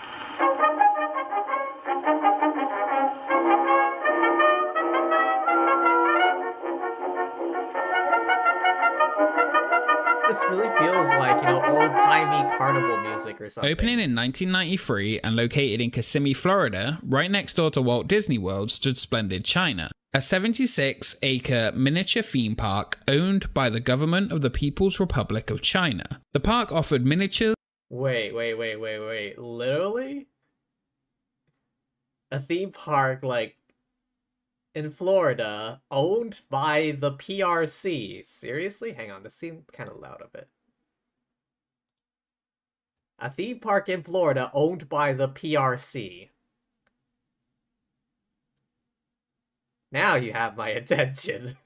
[SPEAKER 1] This really feels like, you know, old-timey carnival music or something.
[SPEAKER 2] Opening in 1993 and located in Kissimmee, Florida, right next door to Walt Disney World, stood Splendid China, a 76-acre miniature theme park owned by the government of the People's Republic of China. The park offered miniatures...
[SPEAKER 1] Wait. Literally? A theme park, like, in Florida owned by the PRC. Seriously? Hang on, this seemed kind of loud a bit. A theme park in Florida owned by the PRC. Now you have my attention.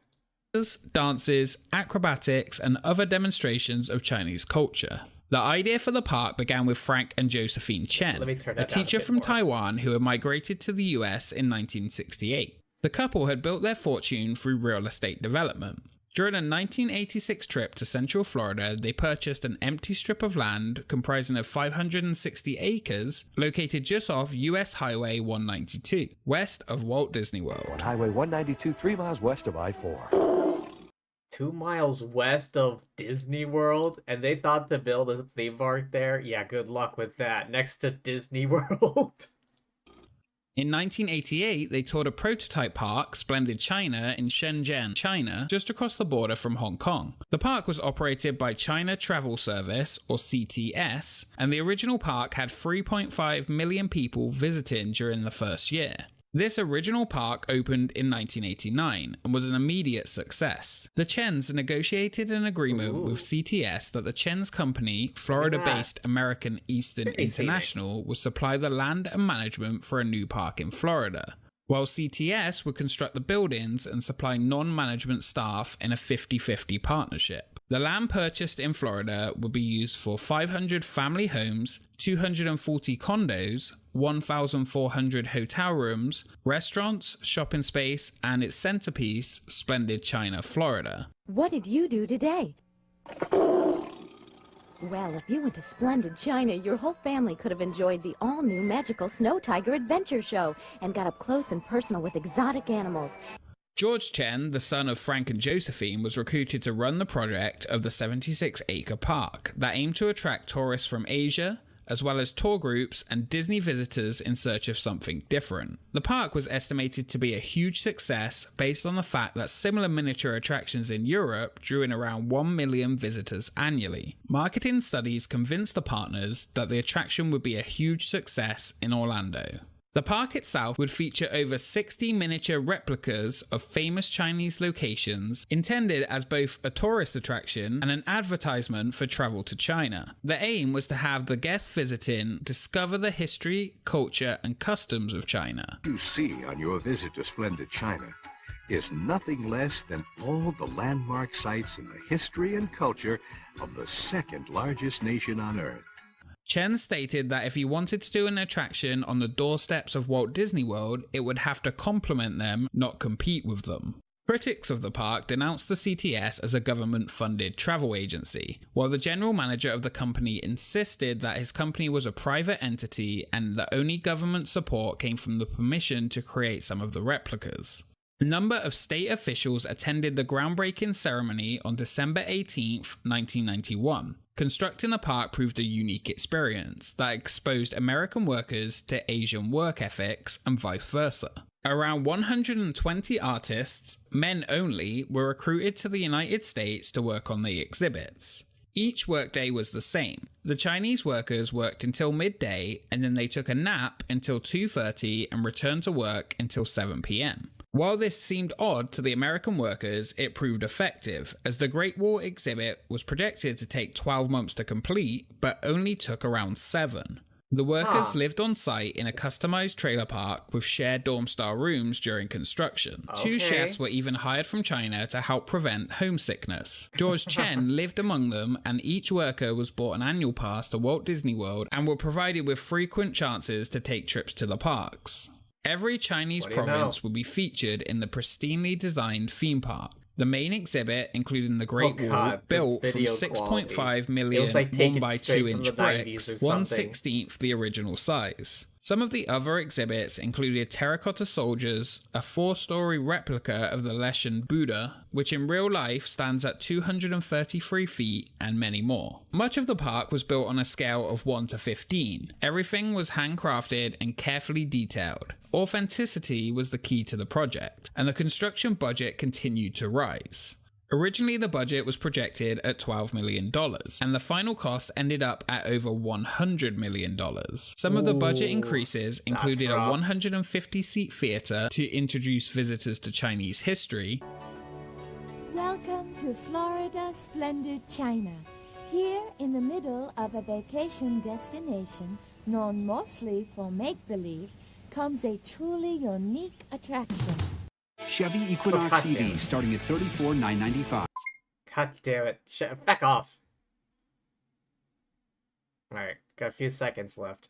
[SPEAKER 2] Dances, acrobatics, and other demonstrations of Chinese culture. The idea for the park began with Frank and Josephine Chen, a teacher from Taiwan who had migrated to the US in 1968. The couple had built their fortune through real estate development. During a 1986 trip to Central Florida, they purchased an empty strip of land comprising of 560 acres located just off US Highway 192, west of Walt Disney World.
[SPEAKER 12] On Highway 192, 3 miles west of I-4.
[SPEAKER 1] 2 miles west of Disney World, and they thought to build a theme park there? Yeah, good luck with that. Next to Disney World.
[SPEAKER 2] In 1988, they toured a prototype park, Splendid China, in Shenzhen, China, just across the border from Hong Kong. The park was operated by China Travel Service, or CTS, and the original park had 3.5 million people visiting during the first year. This original park opened in 1989 and was an immediate success. The Chens negotiated an agreement with CTS that the Chen's company, Florida-based American Eastern International, would supply the land and management for a new park in Florida, while CTS would construct the buildings and supply non-management staff in a 50-50 partnership. The land purchased in Florida would be used for 500 family homes, 240 condos, 1,400 hotel rooms, restaurants, shopping space, and its centerpiece, Splendid China, Florida.
[SPEAKER 13] What did you do today? Well, if you went to Splendid China, your whole family could have enjoyed the all-new magical Snow Tiger Adventure Show and got up close and personal with exotic animals.
[SPEAKER 2] George Chen, the son of Frank and Josephine, was recruited to run the project of the 76-acre park that aimed to attract tourists from Asia, as well as tour groups and Disney visitors in search of something different. The park was estimated to be a huge success based on the fact that similar miniature attractions in Europe drew in around 1 million visitors annually. Marketing studies convinced the partners that the attraction would be a huge success in Orlando. The park itself would feature over 60 miniature replicas of famous Chinese locations, intended as both a tourist attraction and an advertisement for travel to China. The aim was to have the guests visiting discover the history, culture, and customs of China.
[SPEAKER 12] What you see on your visit to Splendid China is nothing less than all the landmark sites in the history and culture of the second largest nation on Earth.
[SPEAKER 2] Chen stated that if he wanted to do an attraction on the doorsteps of Walt Disney World, it would have to complement them, not compete with them. Critics of the park denounced the CTS as a government-funded travel agency, while the general manager of the company insisted that his company was a private entity and the only government support came from the permission to create some of the replicas. A number of state officials attended the groundbreaking ceremony on December 18, 1991. Constructing the park proved a unique experience that exposed American workers to Asian work ethics and vice versa. Around 120 artists, men only, were recruited to the United States to work on the exhibits. Each workday was the same. The Chinese workers worked until midday and then they took a nap until 2:30 and returned to work until 7 p.m. While this seemed odd to the American workers, it proved effective, as the Great Wall exhibit was projected to take 12 months to complete, but only took around 7. The workers lived on site in a customized trailer park with shared dorm-style rooms during construction.
[SPEAKER 1] Okay.
[SPEAKER 2] 2 chefs were even hired from China to help prevent homesickness. George Chen lived among them, and each worker was bought an annual pass to Walt Disney World and were provided with frequent chances to take trips to the parks. Every Chinese province would be featured in the pristinely designed theme park. The main exhibit, including the Great Wall, built from 6.5 million 1x2 inch bricks, 1/16 the original size. Some of the other exhibits included terracotta soldiers, a 4-story replica of the Leshan Buddha, which in real life stands at 233 feet, and many more. Much of the park was built on a scale of 1 to 15. Everything was handcrafted and carefully detailed. Authenticity was the key to the project, and the construction budget continued to rise. Originally, the budget was projected at $12 million, and the final cost ended up at over $100 million. Some of the budget increases included a 150-seat theatre to introduce visitors to Chinese history.
[SPEAKER 14] Welcome to Florida Splendid China. Here in the middle of a vacation destination, known mostly for make-believe, comes a truly unique attraction.
[SPEAKER 15] Chevy Equinox EV starting at $34,995.
[SPEAKER 1] God damn it. Back off. Alright, got a few seconds left.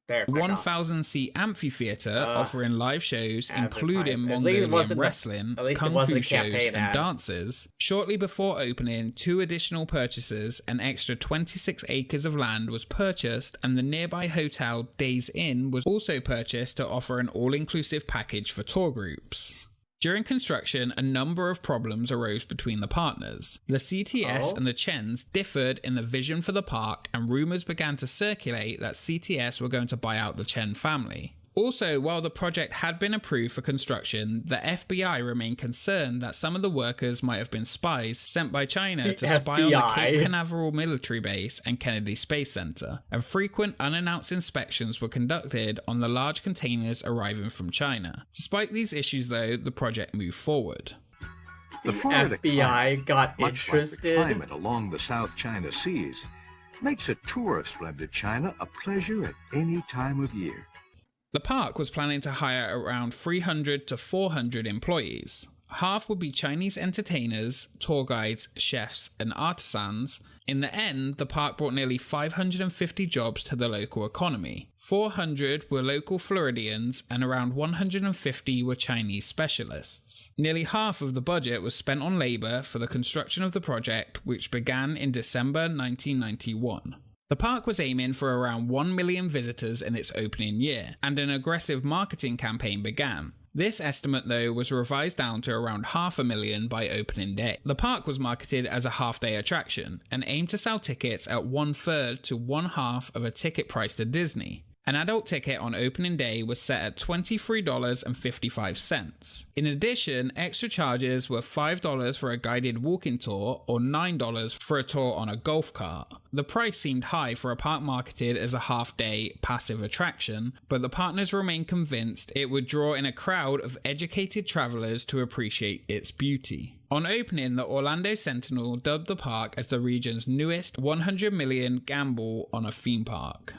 [SPEAKER 1] There,
[SPEAKER 2] 1,000-seat amphitheater offering live shows including Mongolian wrestling, kung fu shows and dances. Shortly before opening, 2 additional purchases, an extra 26 acres of land was purchased, and the nearby hotel Days Inn was also purchased to offer an all-inclusive package for tour groups. During construction, a number of problems arose between the partners. The CTS and the Chens differed in the vision for the park, and rumours began to circulate that CTS were going to buy out the Chen family. Also, while the project had been approved for construction, the FBI remained concerned that some of the workers might have been spies sent by China to spy on the Cape Canaveral military base and Kennedy Space Center, and frequent unannounced inspections were conducted on the large containers arriving from China. Despite these issues though, the project moved forward.
[SPEAKER 12] The
[SPEAKER 1] FBI got interested.
[SPEAKER 12] Like the climate along the South China Seas makes a tour of Splendid China a pleasure at any time of year.
[SPEAKER 2] The park was planning to hire around 300 to 400 employees. Half would be Chinese entertainers, tour guides, chefs, and artisans. In the end, the park brought nearly 550 jobs to the local economy. 400 were local Floridians, and around 150 were Chinese specialists. Nearly half of the budget was spent on labor for the construction of the project, which began in December 1991. The park was aiming for around 1 million visitors in its opening year, and an aggressive marketing campaign began. This estimate, though, was revised down to around 500,000 by opening day. The park was marketed as a half-day attraction, and aimed to sell tickets at 1/3 to 1/2 of a ticket price to Disney. An adult ticket on opening day was set at $23.55. In addition, extra charges were $5 for a guided walking tour or $9 for a tour on a golf cart. The price seemed high for a park marketed as a half-day passive attraction, but the partners remained convinced it would draw in a crowd of educated travelers to appreciate its beauty. On opening, the Orlando Sentinel dubbed the park as the region's newest $100 million gamble on a theme park.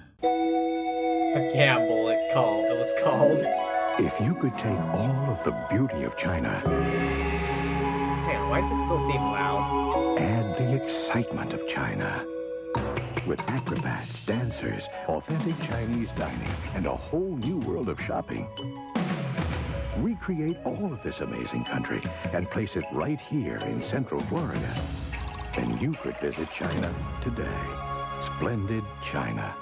[SPEAKER 1] A gamble, it was called.
[SPEAKER 12] If you could take all of the beauty of China...
[SPEAKER 1] Hang on, why does it still seem loud?
[SPEAKER 12] Add the excitement of China. With acrobats, dancers, authentic Chinese dining, and a whole new world of shopping. Recreate all of this amazing country and place it right here in Central Florida. And you could visit China today. Splendid China.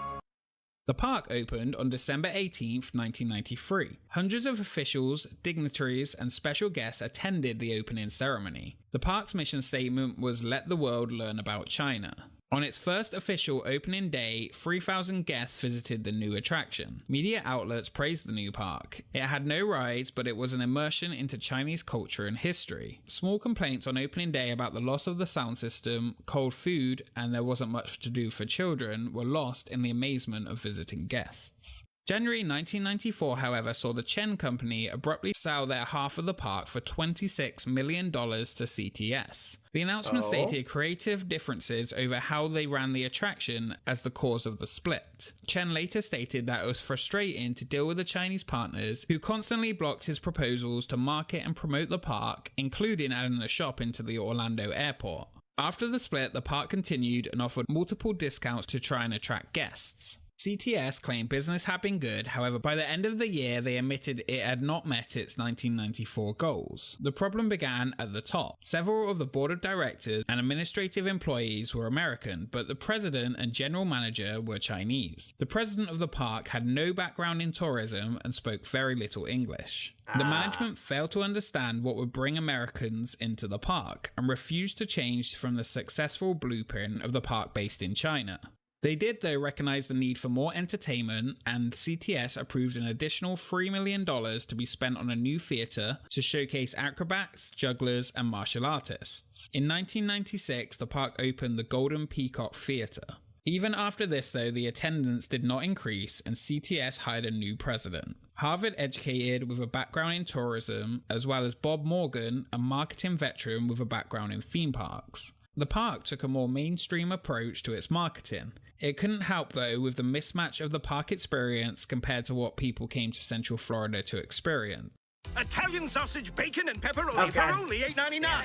[SPEAKER 2] The park opened on December 18th, 1993. Hundreds of officials, dignitaries, and special guests attended the opening ceremony. The park's mission statement was "Let the world learn about China." On its first official opening day, 3,000 guests visited the new attraction. Media outlets praised the new park. It had no rides, but it was an immersion into Chinese culture and history. Small complaints on opening day about the loss of the sound system, cold food, and there wasn't much to do for children were lost in the amazement of visiting guests. January 1994, however, saw the Chen Company abruptly sell their half of the park for $26 million to CTS. The announcement stated creative differences over how they ran the attraction as the cause of the split. Chen later stated that it was frustrating to deal with the Chinese partners who constantly blocked his proposals to market and promote the park, including adding a shop into the Orlando airport. After the split, the park continued and offered multiple discounts to try and attract guests. CTS claimed business had been good, however by the end of the year they admitted it had not met its 1994 goals. The problem began at the top. Several of the board of directors and administrative employees were American, but the president and general manager were Chinese. The president of the park had no background in tourism and spoke very little English. The management failed to understand what would bring Americans into the park and refused to change from the successful blueprint of the park based in China. They did, though, recognise the need for more entertainment, and CTS approved an additional $3 million to be spent on a new theatre to showcase acrobats, jugglers, and martial artists. In 1996, the park opened the Golden Peacock Theatre. Even after this, though, the attendance did not increase, and CTS hired a new president. Harvard educated with a background in tourism, as well as Bob Morgan, a marketing veteran with a background in theme parks. The park took a more mainstream approach to its marketing. It couldn't help, though, with the mismatch of the park experience compared to what people came to Central Florida to experience.
[SPEAKER 16] Italian sausage, bacon, and pepperoni for only $8.99. Yeah.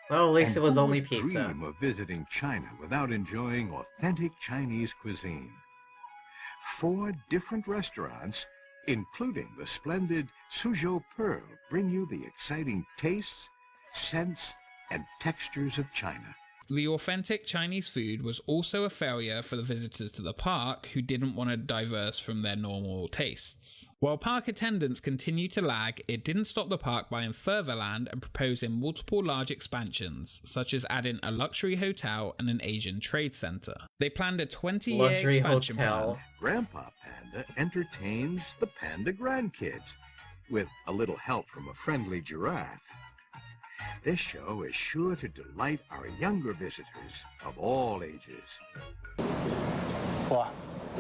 [SPEAKER 1] Well, at least it was only pizza.
[SPEAKER 12] Dream of visiting China without enjoying authentic Chinese cuisine. 4 different restaurants, including the splendid Suzhou Pearl, bring you the exciting tastes, scents, and textures of China.
[SPEAKER 2] The authentic Chinese food was also a failure for the visitors to the park who didn't want to diverse from their normal tastes. While park attendance continued to lag, it didn't stop the park buying further land and proposing multiple large expansions, such as adding a luxury hotel and an Asian trade center. They planned a 20-year expansion plan.
[SPEAKER 12] Grandpa Panda entertains the panda grandkids, with a little help from a friendly giraffe. This show is sure to delight our younger visitors of all ages.
[SPEAKER 17] Well,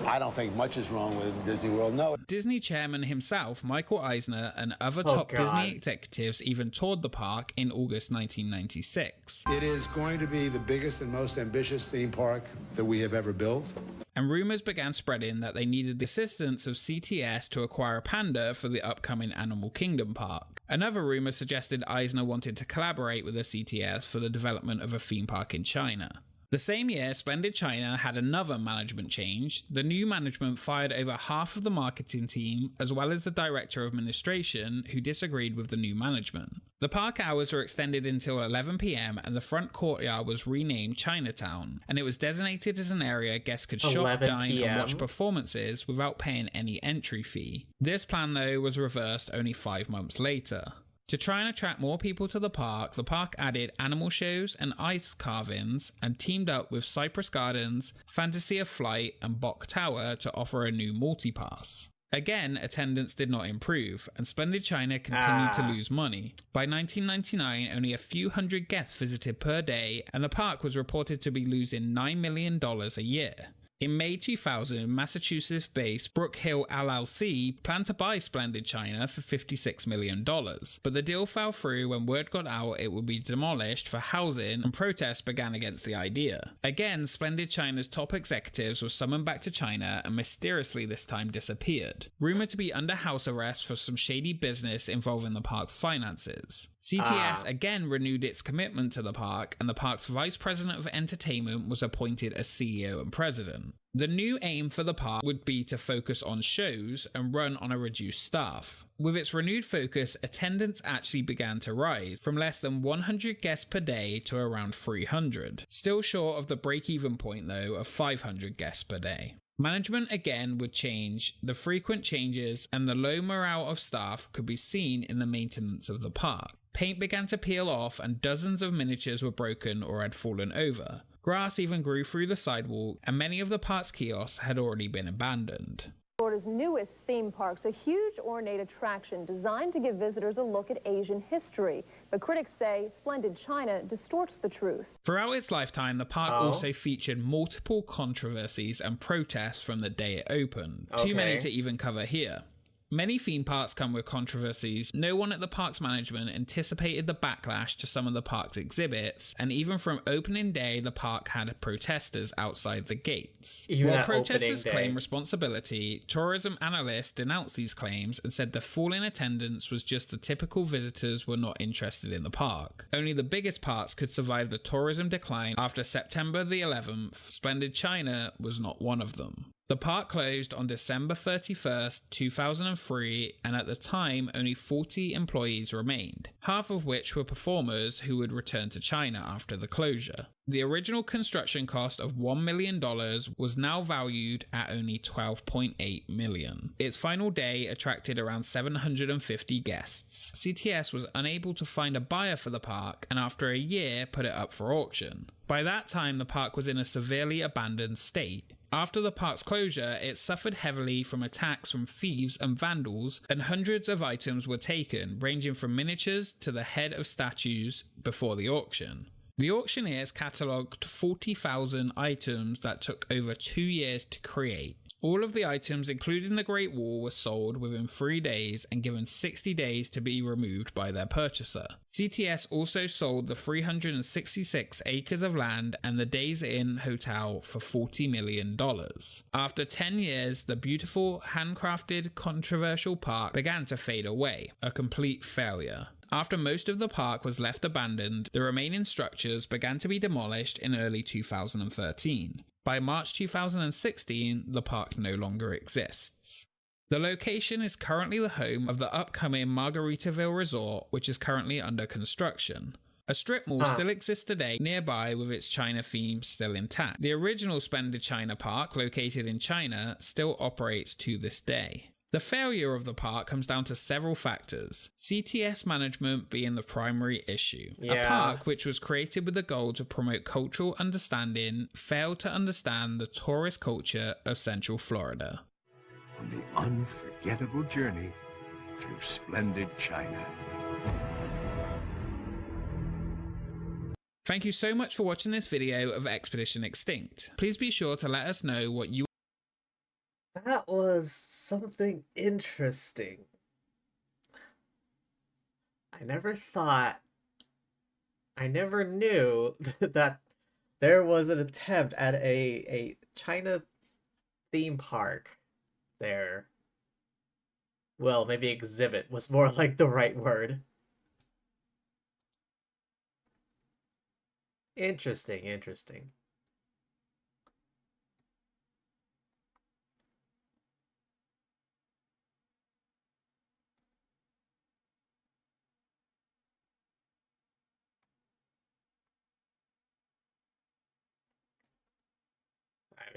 [SPEAKER 17] I don't think much is wrong with Disney World, no.
[SPEAKER 2] Disney chairman himself, Michael Eisner, and other top Disney executives even toured the park in August 1996.
[SPEAKER 17] It is going to be the biggest and most ambitious theme park that we have ever built.
[SPEAKER 2] And rumours began spreading that they needed the assistance of CTS to acquire a panda for the upcoming Animal Kingdom park. Another rumour suggested Eisner wanted to collaborate with the CTS for the development of a theme park in China. The same year, Splendid China had another management change. The new management fired over half of the marketing team, as well as the director of administration, who disagreed with the new management. The park hours were extended until 11 PM and the front courtyard was renamed Chinatown, and it was designated as an area guests could shop, dine, and watch performances without paying any entry fee. This plan, though, was reversed only 5 months later. To try and attract more people to the park added animal shows and ice carvings and teamed up with Cypress Gardens, Fantasy of Flight, and Bok Tower to offer a new multi-pass. Again, attendance did not improve, and Splendid China continued to lose money. By 1999, only a few hundred guests visited per day, and the park was reported to be losing $9 million a year. In May 2000, Massachusetts-based Brook Hill LLC planned to buy Splendid China for $56 million, but the deal fell through when word got out it would be demolished for housing, and protests began against the idea. Again, Splendid China's top executives were summoned back to China and mysteriously this time disappeared, rumored to be under house arrest for some shady business involving the park's finances. CTS again renewed its commitment to the park, and the park's vice president of entertainment was appointed as CEO and president. The new aim for the park would be to focus on shows and run on a reduced staff. With its renewed focus, attendance actually began to rise, from less than 100 guests per day to around 300. Still short of the break-even point, though, of 500 guests per day. Management again would change, the frequent changes and the low morale of staff could be seen in the maintenance of the park. Paint began to peel off and dozens of miniatures were broken or had fallen over. Grass even grew through the sidewalk, and many of the park's kiosks had already been abandoned.
[SPEAKER 18] Florida's newest theme park's a huge ornate attraction designed to give visitors a look at Asian history. But critics say Splendid China distorts the truth.
[SPEAKER 2] Throughout its lifetime, the park also featured multiple controversies and protests from the day it opened. Too many to even cover here. Many theme parks come with controversies. No one at the park's management anticipated the backlash to some of the park's exhibits, and even from opening day, the park had protesters outside the gates. While protesters claim responsibility, tourism analysts denounced these claims and said the fall in attendance was just the typical visitors were not interested in the park. Only the biggest parks could survive the tourism decline after September the 11th. Splendid China was not one of them. The park closed on December 31st, 2003, and at the time only 40 employees remained, half of which were performers who would return to China after the closure. The original construction cost of $1 million was now valued at only $12.8 million. Its final day attracted around 750 guests. CTS was unable to find a buyer for the park, and after a year put it up for auction. By that time, the park was in a severely abandoned state. After the park's closure, it suffered heavily from attacks from thieves and vandals, and hundreds of items were taken, ranging from miniatures to the head of statues before the auction. The auctioneers catalogued 40,000 items that took over 2 years to create. All of the items, including the Great Wall, were sold within 3 days and given 60 days to be removed by their purchaser. CTS also sold the 366 acres of land and the Days Inn Hotel for $40 million. After 10 years, the beautiful, handcrafted, controversial park began to fade away, a complete failure. After most of the park was left abandoned, the remaining structures began to be demolished in early 2013. By March 2016, the park no longer exists. The location is currently the home of the upcoming Margaritaville Resort, which is currently under construction. A strip mall still exists today nearby with its China theme still intact. The original Splendid China Park, located in China, still operates to this day. The failure of the park comes down to several factors, CTS management being the primary issue. A park which was created with the goal to promote cultural understanding failed to understand the tourist culture of Central Florida.
[SPEAKER 12] On the unforgettable journey through Splendid China.
[SPEAKER 2] Thank you so much for watching this video of Expedition Extinct. Please be sure to let us know what you...
[SPEAKER 1] That was something interesting. I never knew that there was an attempt at a China theme park there. Well, maybe exhibit was more like the right word. Interesting, interesting.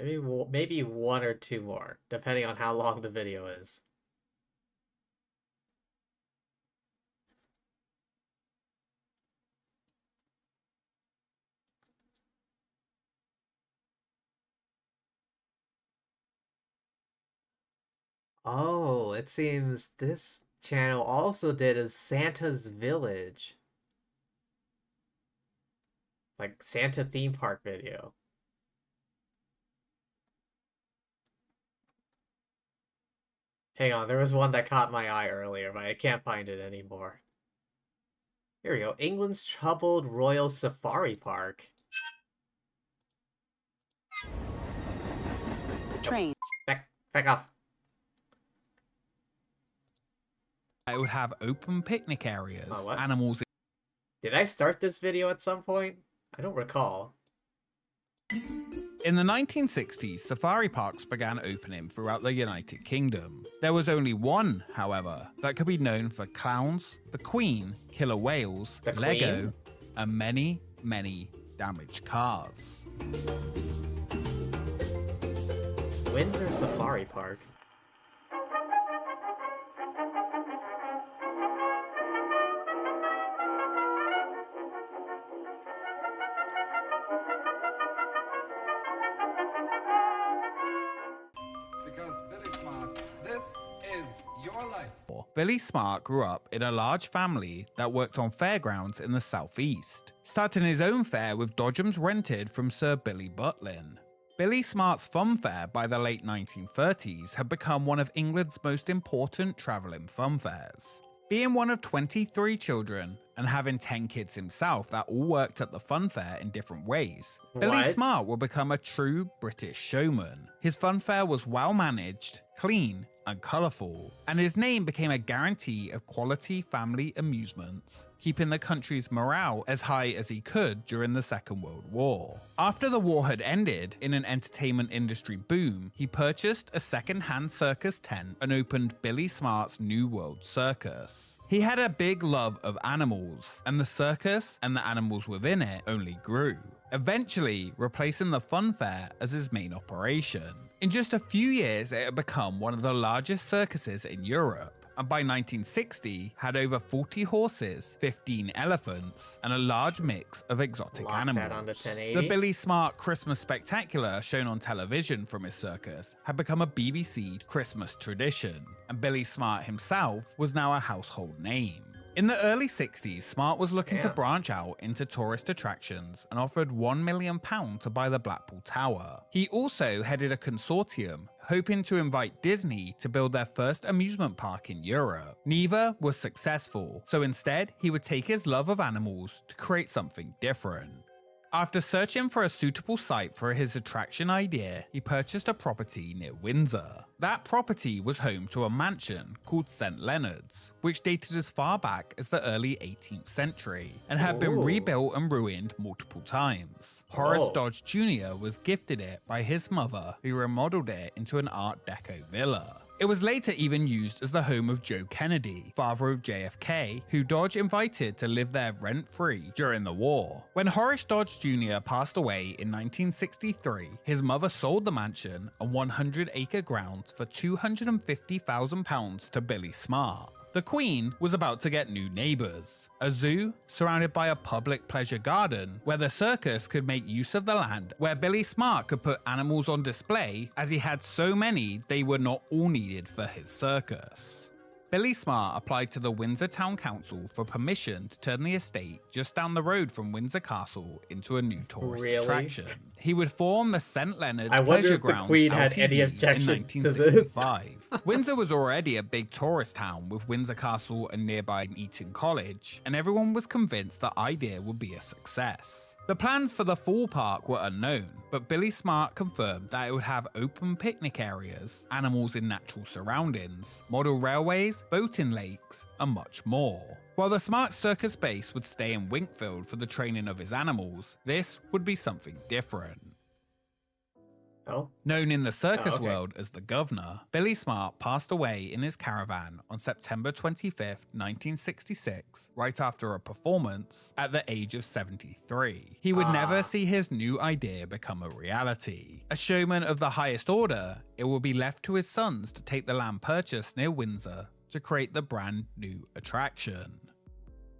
[SPEAKER 1] Maybe one or two more, depending on how long the video is. Oh, it seems this channel also did a Santa's Village. Like Santa theme park video. Hang on, there was one that caught my eye earlier, but I can't find it anymore. Here we go. England's Troubled Royal Safari Park.
[SPEAKER 19] Train.
[SPEAKER 1] Back off.
[SPEAKER 2] It would have open picnic areas,
[SPEAKER 1] what?
[SPEAKER 2] animals...
[SPEAKER 1] Did I start this video at some point? I don't recall.
[SPEAKER 2] In the 1960s, safari parks began opening throughout the United Kingdom. There was only one, however, that could be known for clowns, the Queen, killer whales, Lego, and many, many damaged cars.
[SPEAKER 1] Windsor Safari Park.
[SPEAKER 2] Billy Smart grew up in a large family that worked on fairgrounds in the southeast, starting his own fair with dodgems rented from Sir Billy Butlin. Billy Smart's fun fair by the late 1930s had become one of England's most important travelling fun fairs. Being one of 23 children and having 10 kids himself that all worked at the fun fair in different ways, Billy Smart would become a true British showman. His fun fair was well managed, clean, and colourful, and his name became a guarantee of quality family amusements, keeping the country's morale as high as he could during the Second World War. After the war had ended, in an entertainment industry boom, he purchased a second-hand circus tent and opened Billy Smart's New World Circus. He had a big love of animals, and the circus and the animals within it only grew, eventually replacing the fun fair as his main operation. In just a few years, it had become one of the largest circuses in Europe, and by 1960 had over 40 horses, 15 elephants, and a large mix of exotic animals. The Billy Smart Christmas Spectacular, shown on television from his circus, had become a BBC Christmas tradition, and Billy Smart himself was now a household name. In the early 60s, Smart was looking to branch out into tourist attractions and offered £1 million to buy the Blackpool Tower. He also headed a consortium hoping to invite Disney to build their first amusement park in Europe. Neither was successful, so instead he would take his love of animals to create something different. After searching for a suitable site for his attraction idea, he purchased a property near Windsor. That property was home to a mansion called St. Leonard's, which dated as far back as the early 18th century, and had been rebuilt and ruined multiple times. Horace Dodge Jr. was gifted it by his mother, who remodeled it into an Art Deco villa. It was later even used as the home of Joe Kennedy, father of JFK, who Dodge invited to live there rent-free during the war. When Horace Dodge Jr. passed away in 1963, his mother sold the mansion and 100-acre grounds for £250,000 to Billy Smart. The Queen was about to get new neighbours, a zoo surrounded by a public pleasure garden where the circus could make use of the land, where Billy Smart could put animals on display as he had so many they were not all needed for his circus. Billy Smart applied to the Windsor Town Council for permission to turn the estate just down the road from Windsor Castle into a new tourist attraction. He would form the St. Leonard's Pleasure Grounds Ltd. in 1965. Windsor was already a big tourist town with Windsor Castle and nearby Eton College, and everyone was convinced the idea would be a success. The plans for the fall park were unknown, but Billy Smart confirmed that it would have open picnic areas, animals in natural surroundings, model railways, boating lakes, and much more. While the Smart Circus base would stay in Winkfield for the training of his animals, this would be something different. Known in the circus world as the Governor, Billy Smart passed away in his caravan on September 25, 1966, right after a performance at the age of 73. He would never see his new idea become a reality. A showman of the highest order, it will be left to his sons to take the land purchased near Windsor to create the brand new attraction.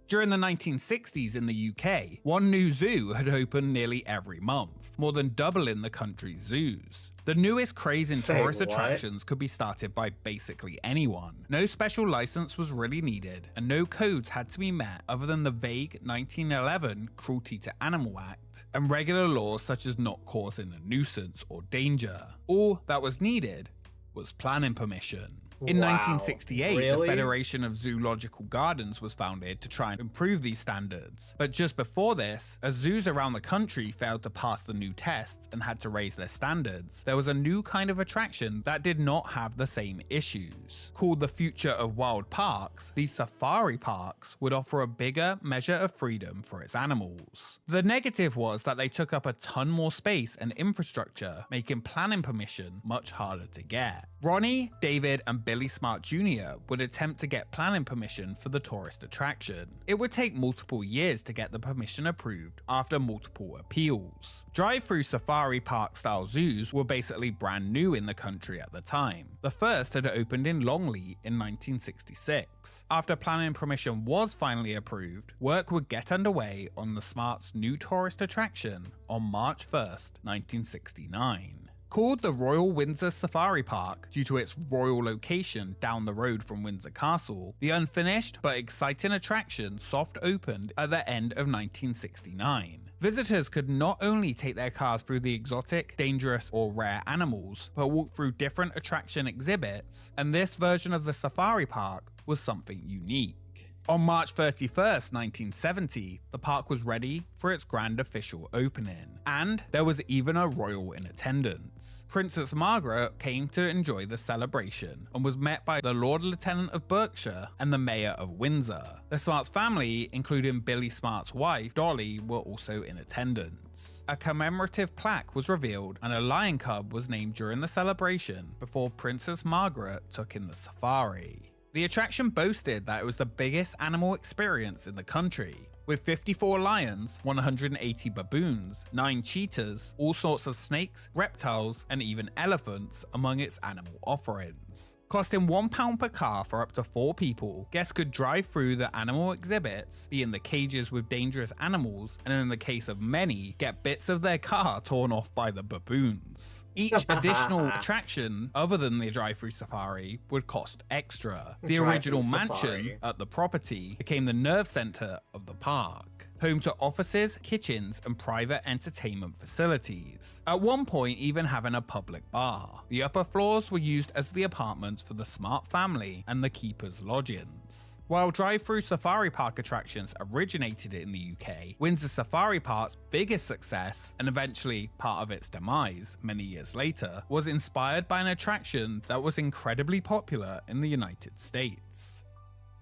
[SPEAKER 2] During the 1960s in the UK, one new zoo had opened nearly every month, more than doubling the country's zoos. The newest craze in tourist attractions could be started by basically anyone. No special license was really needed, and no codes had to be met other than the vague 1911 Cruelty to Animal Act, and regular laws such as not causing a nuisance or danger. All that was needed was planning permission. In 1968, the Federation of Zoological Gardens was founded to try and improve these standards. But just before this, as zoos around the country failed to pass the new tests and had to raise their standards, there was a new kind of attraction that did not have the same issues. Called the Future of Wild Parks, these safari parks would offer a bigger measure of freedom for its animals. The negative was that they took up a ton more space and infrastructure, making planning permission much harder to get. Ronnie, David, and Billy Smart Jr. would attempt to get planning permission for the tourist attraction. It would take multiple years to get the permission approved after multiple appeals. Drive-through safari park style zoos were basically brand new in the country at the time. The first had opened in Longley in 1966. After planning permission was finally approved, work would get underway on the Smart's new tourist attraction on March 1st, 1969. Called the Royal Windsor Safari Park due to its royal location down the road from Windsor Castle, the unfinished but exciting attraction soft opened at the end of 1969. Visitors could not only take their cars through the exotic, dangerous, or rare animals, but walk through different attraction exhibits, and this version of the safari park was something unique. On March 31st, 1970, the park was ready for its grand official opening, and there was even a royal in attendance. Princess Margaret came to enjoy the celebration and was met by the Lord Lieutenant of Berkshire and the Mayor of Windsor. The Smarts family, including Billy Smart's wife, Dolly, were also in attendance. A commemorative plaque was revealed and a lion cub was named during the celebration before Princess Margaret took in the safari. The attraction boasted that it was the biggest animal experience in the country, with 54 lions, 180 baboons, 9 cheetahs, all sorts of snakes, reptiles, and even elephants among its animal offerings. Costing £1 per car for up to 4 people, guests could drive through the animal exhibits, be in the cages with dangerous animals, and in the case of many, get bits of their car torn off by the baboons. Each additional attraction, other than the drive-through safari, would cost extra. The original mansion at the property became the nerve center of the park, home to offices, kitchens, and private entertainment facilities. At one point, even having a public bar. The upper floors were used as the apartments for the Smart family and the keepers' lodgings. While drive-through safari park attractions originated in the UK, Windsor Safari Park's biggest success, and eventually part of its demise many years later, was inspired by an attraction that was incredibly popular in the United States: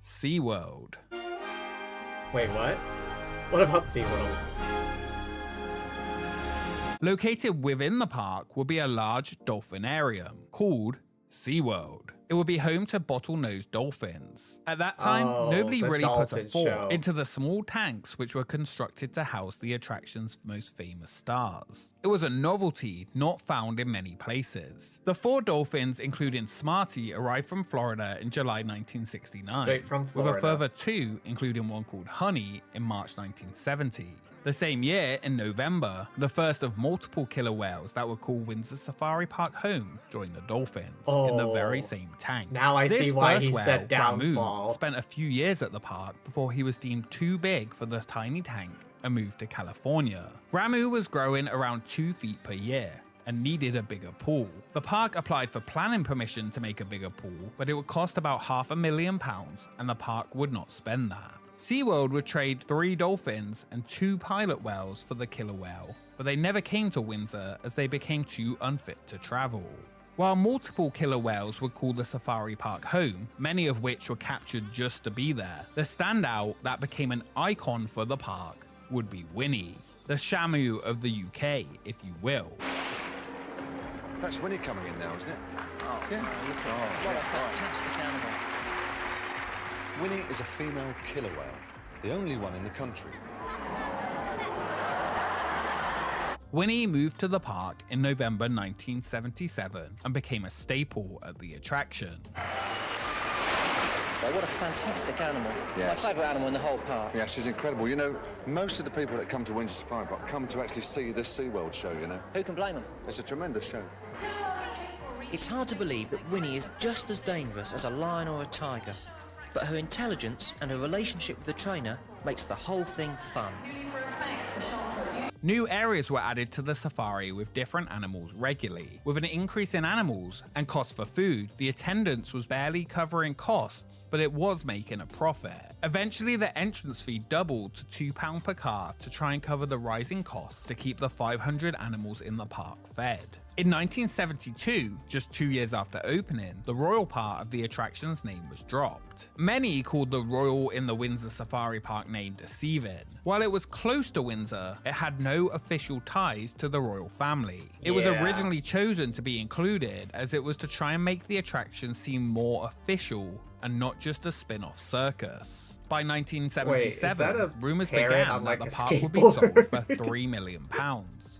[SPEAKER 2] SeaWorld.
[SPEAKER 1] Wait, what? What about SeaWorld?
[SPEAKER 2] Located within the park will be a large dolphinarium called SeaWorld. It will be home to bottlenose dolphins. At that time, nobody really put a thought into the small tanks which were constructed to house the attraction's most famous stars. It was a novelty not found in many places. The 4 dolphins, including Smarty, arrived from Florida in July 1969,
[SPEAKER 1] Straight from Florida.
[SPEAKER 2] with a further 2, including one called Honey, in March 1970. The same year, in November, the first of multiple killer whales that would call Windsor Safari Park home joined the dolphins in the very same tank.
[SPEAKER 1] Now I see why he said
[SPEAKER 2] Ramu,
[SPEAKER 1] downfall.
[SPEAKER 2] spent a few years at the park before he was deemed too big for this tiny tank and moved to California. Ramu was growing around 2 feet per year and needed a bigger pool. The park applied for planning permission to make a bigger pool, but it would cost about £500,000 and the park would not spend that. SeaWorld would trade 3 dolphins and 2 pilot whales for the killer whale, but they never came to Windsor as they became too unfit to travel. While multiple killer whales would call the safari park home, many of which were captured just to be there, the standout that became an icon for the park would be Winnie, the Shamu of the UK, if you will.
[SPEAKER 19] That's Winnie coming in now, isn't it?
[SPEAKER 20] Oh,
[SPEAKER 19] yeah.
[SPEAKER 20] Look at what a fantastic animal.
[SPEAKER 19] Winnie is a female killer whale, the only one in the country.
[SPEAKER 2] Winnie moved to the park in November 1977 and became a staple at the attraction.
[SPEAKER 20] What a fantastic animal.
[SPEAKER 19] Yes.
[SPEAKER 20] My favourite animal in the whole park.
[SPEAKER 19] Yes, she's incredible. You know, most of the people that come to Windsor Safari Park come to actually see this SeaWorld show, you know.
[SPEAKER 20] Who can blame them?
[SPEAKER 19] It's a tremendous show.
[SPEAKER 21] It's hard to believe that Winnie is just as dangerous as a lion or a tiger, but her intelligence and her relationship with the trainer makes the whole thing fun.
[SPEAKER 2] New areas were added to the safari with different animals regularly. With an increase in animals and cost for food, the attendance was barely covering costs, but it was making a profit. Eventually, the entrance fee doubled to £2 per car to try and cover the rising costs to keep the 500 animals in the park fed. In 1972, just 2 years after opening, the royal part of the attraction's name was dropped. Many called the royal in the Windsor Safari Park name deceiving. While it was close to Windsor, it had no official ties to the royal family. It was originally chosen to be included as it was to try and make the attraction seem more official and not just a spin-off circus. By 1977, rumours began that the park would be sold for £3 million.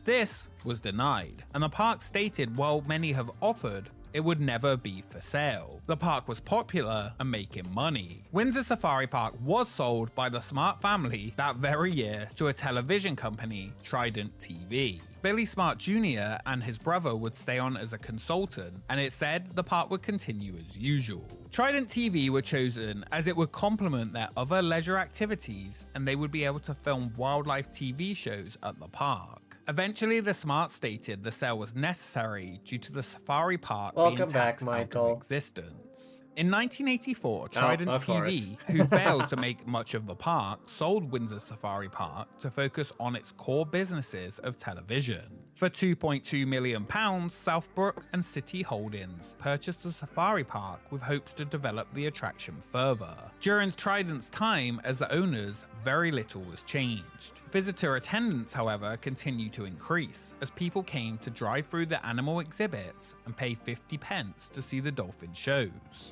[SPEAKER 2] This was denied, and the park stated while many have offered, it would never be for sale. The park was popular and making money. Windsor Safari Park was sold by the Smart family that very year to a television company, Trident TV. Billy Smart Jr. and his brother would stay on as a consultant, and it said the park would continue as usual. Trident TV were chosen as it would complement their other leisure activities, and they would be able to film wildlife TV shows at the park. Eventually, the Smart stated the sale was necessary due to the safari park being taxed out of existence. In 1984, Trident TV, who failed to make much of the park, sold Windsor Safari Park to focus on its core businesses of television. For £2.2 million, Southbrook and City Holdings purchased the safari park with hopes to develop the attraction further. During Trident's time as the owners, very little was changed. Visitor attendance, however, continued to increase as people came to drive through the animal exhibits and pay 50p to see the dolphin shows.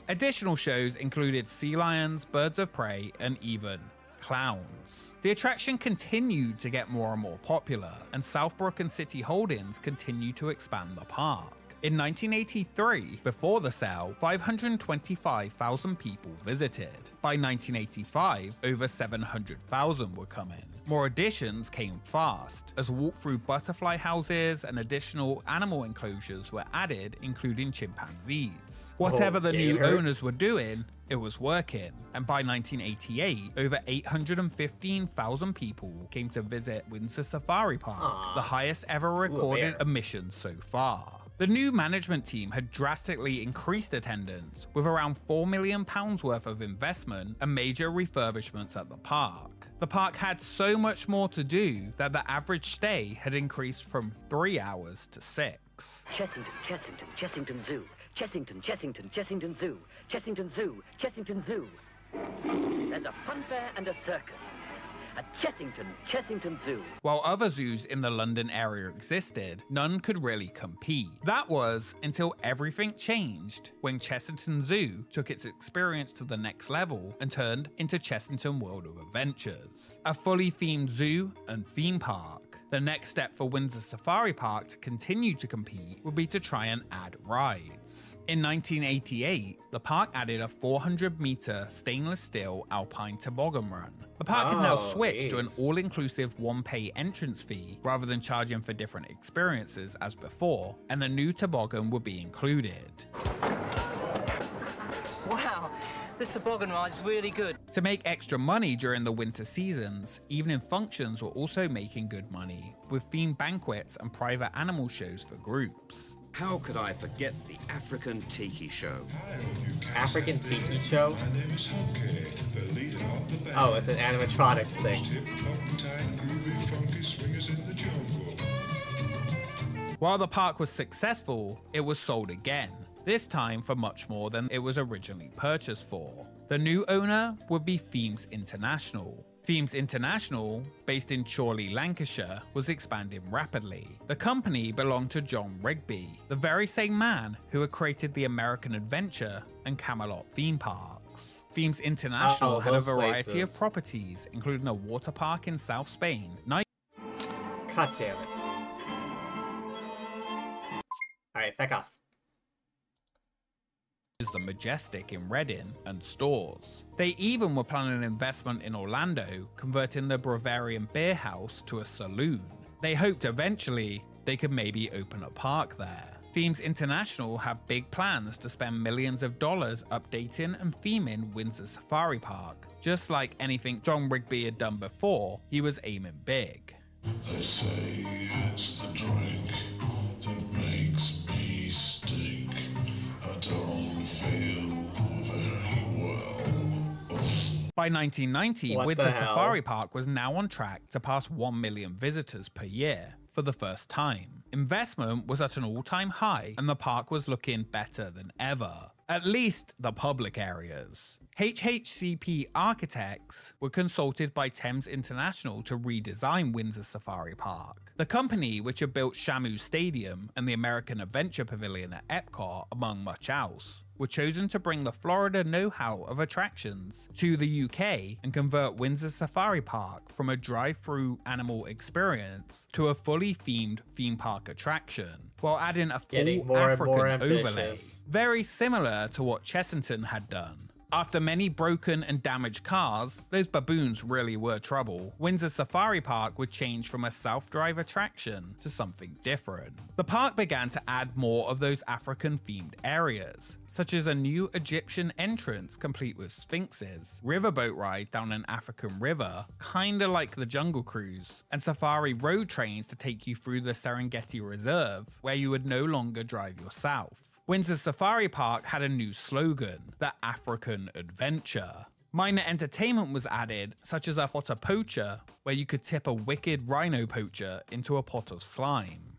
[SPEAKER 2] Additional shows included sea lions, birds of prey, and even clowns. The attraction continued to get more and more popular, and Southbrook and City Holdings continued to expand the park. In 1983, before the sale, 525,000 people visited. By 1985, over 700,000 were coming. More additions came fast, as walk-through butterfly houses and additional animal enclosures were added, including chimpanzees. Whatever the new owners were doing, it was working, and by 1988, over 815,000 people came to visit Windsor Safari Park, the highest ever recorded admissions so far. The new management team had drastically increased attendance, with around £4 million worth of investment and major refurbishments at the park. The park had so much more to do that the average stay had increased from 3 hours to 6.
[SPEAKER 5] Chessington, Chessington, Chessington Zoo. Chessington, Chessington, Chessington Zoo. Chessington Zoo, Chessington Zoo. There's a fun fair and a circus at Chessington, Chessington Zoo.
[SPEAKER 2] While other zoos in the London area existed, none could really compete. That was until everything changed when Chessington Zoo took its experience to the next level and turned into Chessington World of Adventures, a fully themed zoo and theme park. The next step for Windsor Safari Park to continue to compete would be to try and add rides. In 1988, the park added a 400-meter stainless steel alpine toboggan run. The park had now switched to an all-inclusive one-pay entrance fee rather than charging for different experiences as before, and the new toboggan would be included.
[SPEAKER 20] Wow, this toboggan ride's really good.
[SPEAKER 2] To make extra money during the winter seasons, evening functions were also making good money, with themed banquets and private animal shows for groups.
[SPEAKER 16] How could I forget the African Tiki Show?
[SPEAKER 1] African Tiki Show? Oh, it's an animatronics thing.
[SPEAKER 2] While the park was successful, it was sold again, this time for much more than it was originally purchased for. The new owner would be Themes International. Themes International, based in Chorley, Lancashire, was expanding rapidly. The company belonged to John Rigby, the very same man who had created the American Adventure and Camelot theme parks. Themes International had a variety of properties, including a water park in South Spain.
[SPEAKER 1] God damn it. Alright, back off.
[SPEAKER 2] The Majestic in Reading and stores. They even were planning an investment in Orlando, converting the Bavarian Beer House to a saloon. They hoped eventually they could maybe open a park there. Themes International have big plans to spend millions of dollars updating and theming Windsor Safari Park. Just like anything John Rigby had done before, he was aiming big.
[SPEAKER 22] They say it's the drink that makes me stink. I don't feel very well.
[SPEAKER 2] By 1990, Windsor Safari Park was now on track to pass 1 million visitors per year for the first time. Investment was at an all-time high and the park was looking better than ever. At least the public areas. HHCP architects were consulted by Thames International to redesign Windsor Safari Park. The company, which had built Shamu Stadium and the American Adventure Pavilion at Epcot, among much else, were chosen to bring the Florida know-how of attractions to the UK and convert Windsor Safari Park from a drive-through animal experience to a fully themed theme park attraction, while adding a full African overlay, very similar to what Chessington had done. After many broken and damaged cars, those baboons really were trouble. Windsor Safari Park would change from a self-drive attraction to something different. The park began to add more of those African-themed areas, such as a new Egyptian entrance complete with sphinxes, riverboat ride down an African river, kinda like the Jungle Cruise, and safari road trains to take you through the Serengeti Reserve, where you would no longer drive yourself. Windsor Safari Park had a new slogan, the African Adventure. Minor entertainment was added, such as a potter poacher, where you could tip a wicked rhino poacher into a pot of slime.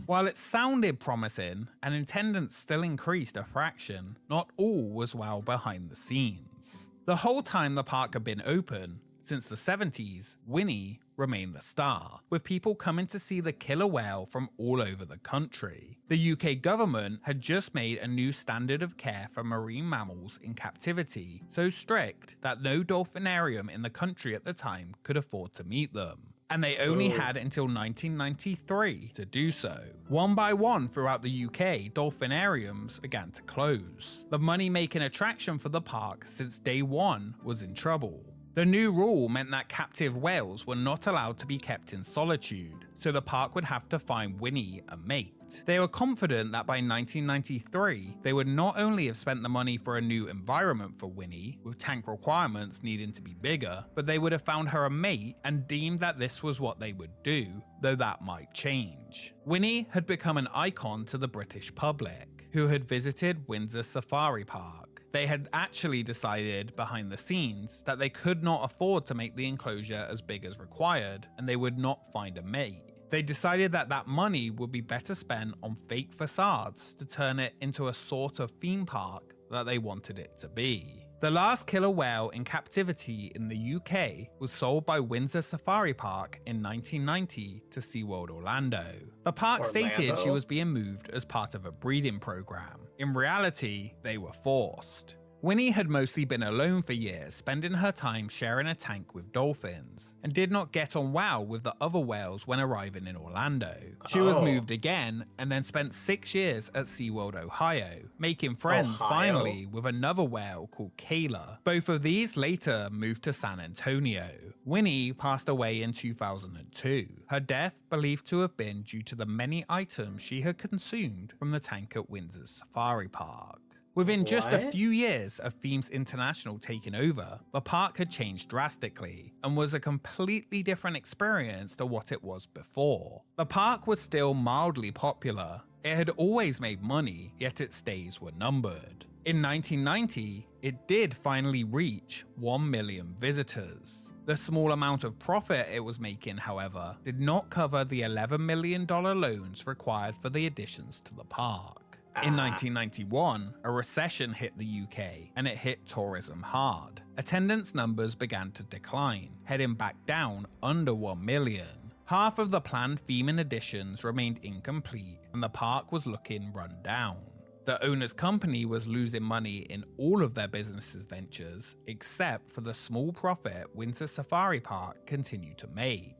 [SPEAKER 2] While it sounded promising and attendance still increased a fraction, not all was well behind the scenes. The whole time the park had been open, since the 70s, Winnie remained the star, with people coming to see the killer whale from all over the country. The UK government had just made a new standard of care for marine mammals in captivity, so strict that no dolphinarium in the country at the time could afford to meet them. And they only had until 1993 to do so. One by one throughout the UK, dolphinariums began to close. The money-making attraction for the park since day one was in trouble. The new rule meant that captive whales were not allowed to be kept in solitude, so the park would have to find Winnie a mate. They were confident that by 1993, they would not only have spent the money for a new environment for Winnie, with tank requirements needing to be bigger, but they would have found her a mate and deemed that this was what they would do, though that might change. Winnie had become an icon to the British public, who had visited Windsor Safari Park. They had actually decided behind the scenes that they could not afford to make the enclosure as big as required, and they would not find a mate. They decided that that money would be better spent on fake facades to turn it into a sort of theme park that they wanted it to be. The last killer whale in captivity in the UK was sold by Windsor Safari Park in 1990 to SeaWorld Orlando. The park stated she was being moved as part of a breeding program. In reality, they were forced. Winnie had mostly been alone for years, spending her time sharing a tank with dolphins, and did not get on well with the other whales when arriving in Orlando. She was moved again, and then spent 6 years at SeaWorld Ohio, making friends finally with another whale called Kayla. Both of these later moved to San Antonio. Winnie passed away in 2002, her death believed to have been due to the many items she had consumed from the tank at Windsor Safari Park. Within just a few years of Themes International taking over, the park had changed drastically and was a completely different experience to what it was before. The park was still mildly popular. It had always made money, yet its days were numbered. In 1990, it did finally reach 1 million visitors. The small amount of profit it was making, however, did not cover the $11 million loans required for the additions to the park. In 1991, a recession hit the UK, and it hit tourism hard. Attendance numbers began to decline, heading back down under 1 million. Half of the planned theming additions remained incomplete, and the park was looking run down. The owner's company was losing money in all of their business ventures, except for the small profit Windsor Safari Park continued to make.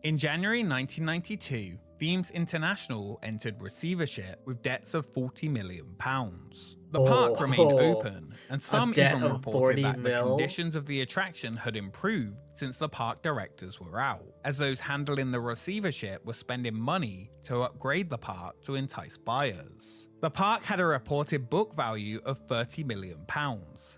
[SPEAKER 2] In January 1992, Themes International entered receivership with debts of £40 million. The park remained open, and some even reported that the conditions of the attraction had improved since the park directors were out, as those handling the receivership were spending money to upgrade the park to entice buyers. The park had a reported book value of £30 million,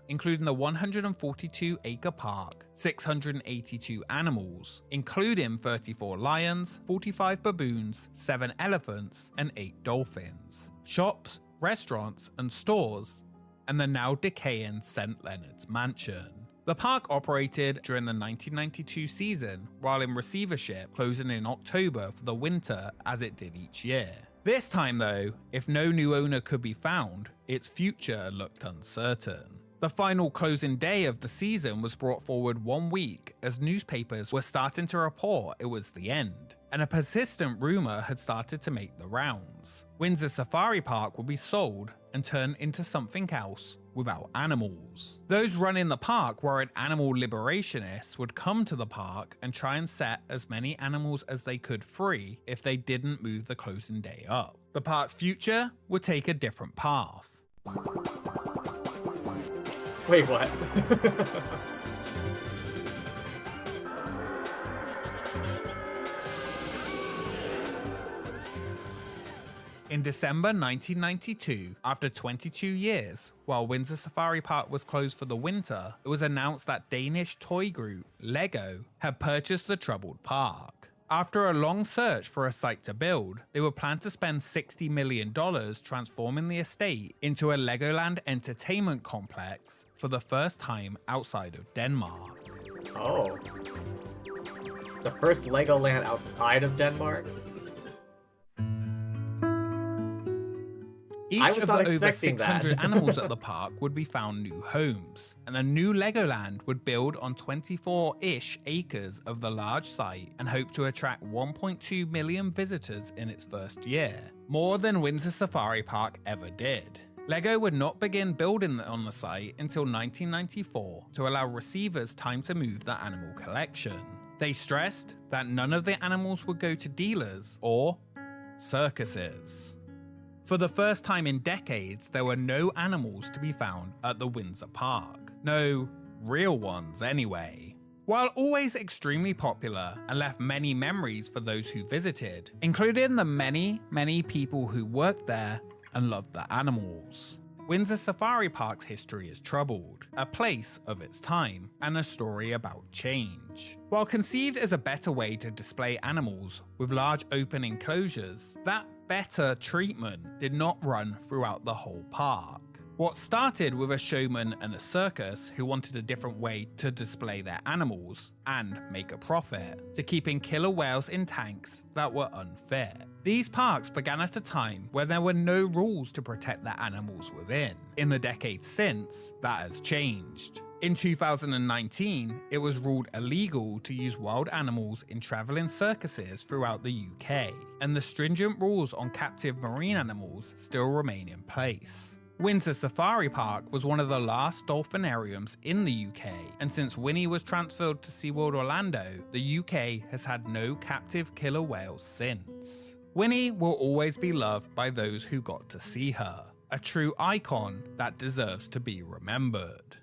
[SPEAKER 2] including the 142-acre park, 682 animals, including 34 lions, 45 baboons, 7 elephants, and 8 dolphins, shops, restaurants, and stores, and the now decaying St. Leonard's Mansion. The park operated during the 1992 season, while in receivership, closing in October for the winter as it did each year. This time though, if no new owner could be found, its future looked uncertain. The final closing day of the season was brought forward 1 week as newspapers were starting to report it was the end, and a persistent rumour had started to make the rounds. Windsor Safari Park would be sold and turned into something else without animals. Those running the park worried animal liberationists would come to the park and try and set as many animals as they could free if they didn't move the closing day up. The park's future would take a different path.
[SPEAKER 1] Wait, what?
[SPEAKER 2] In December 1992, after 22 years, while Windsor Safari Park was closed for the winter, it was announced that Danish toy group LEGO had purchased the troubled park. After a long search for a site to build, they were planned to spend $60 million transforming the estate into a Legoland entertainment complex for the first time outside of Denmark.
[SPEAKER 1] Oh. The first Legoland outside of Denmark?
[SPEAKER 2] Each of the over 600 animals at the park would be found new homes, and the new Legoland would build on 24-ish acres of the large site and hope to attract 1.2 million visitors in its first year, more than Windsor Safari Park ever did. LEGO would not begin building on the site until 1994 to allow receivers time to move the animal collection. They stressed that none of the animals would go to dealers or circuses. For the first time in decades, there were no animals to be found at the Windsor Park. No real ones, anyway. While always extremely popular and left many memories for those who visited, including the many people who worked there and loved the animals. Windsor Safari Park's history is troubled, a place of its time, and a story about change. While conceived as a better way to display animals with large open enclosures, that better treatment did not run throughout the whole park. What started with a showman and a circus who wanted a different way to display their animals and make a profit, to keeping killer whales in tanks that were unfair. These parks began at a time where there were no rules to protect the animals within. In the decades since, that has changed. In 2019, it was ruled illegal to use wild animals in travelling circuses throughout the UK, and the stringent rules on captive marine animals still remain in place. Windsor Safari Park was one of the last dolphinariums in the UK, and since Winnie was transferred to SeaWorld Orlando, the UK has had no captive killer whales since. Winnie will always be loved by those who got to see her, a true icon that deserves to be remembered.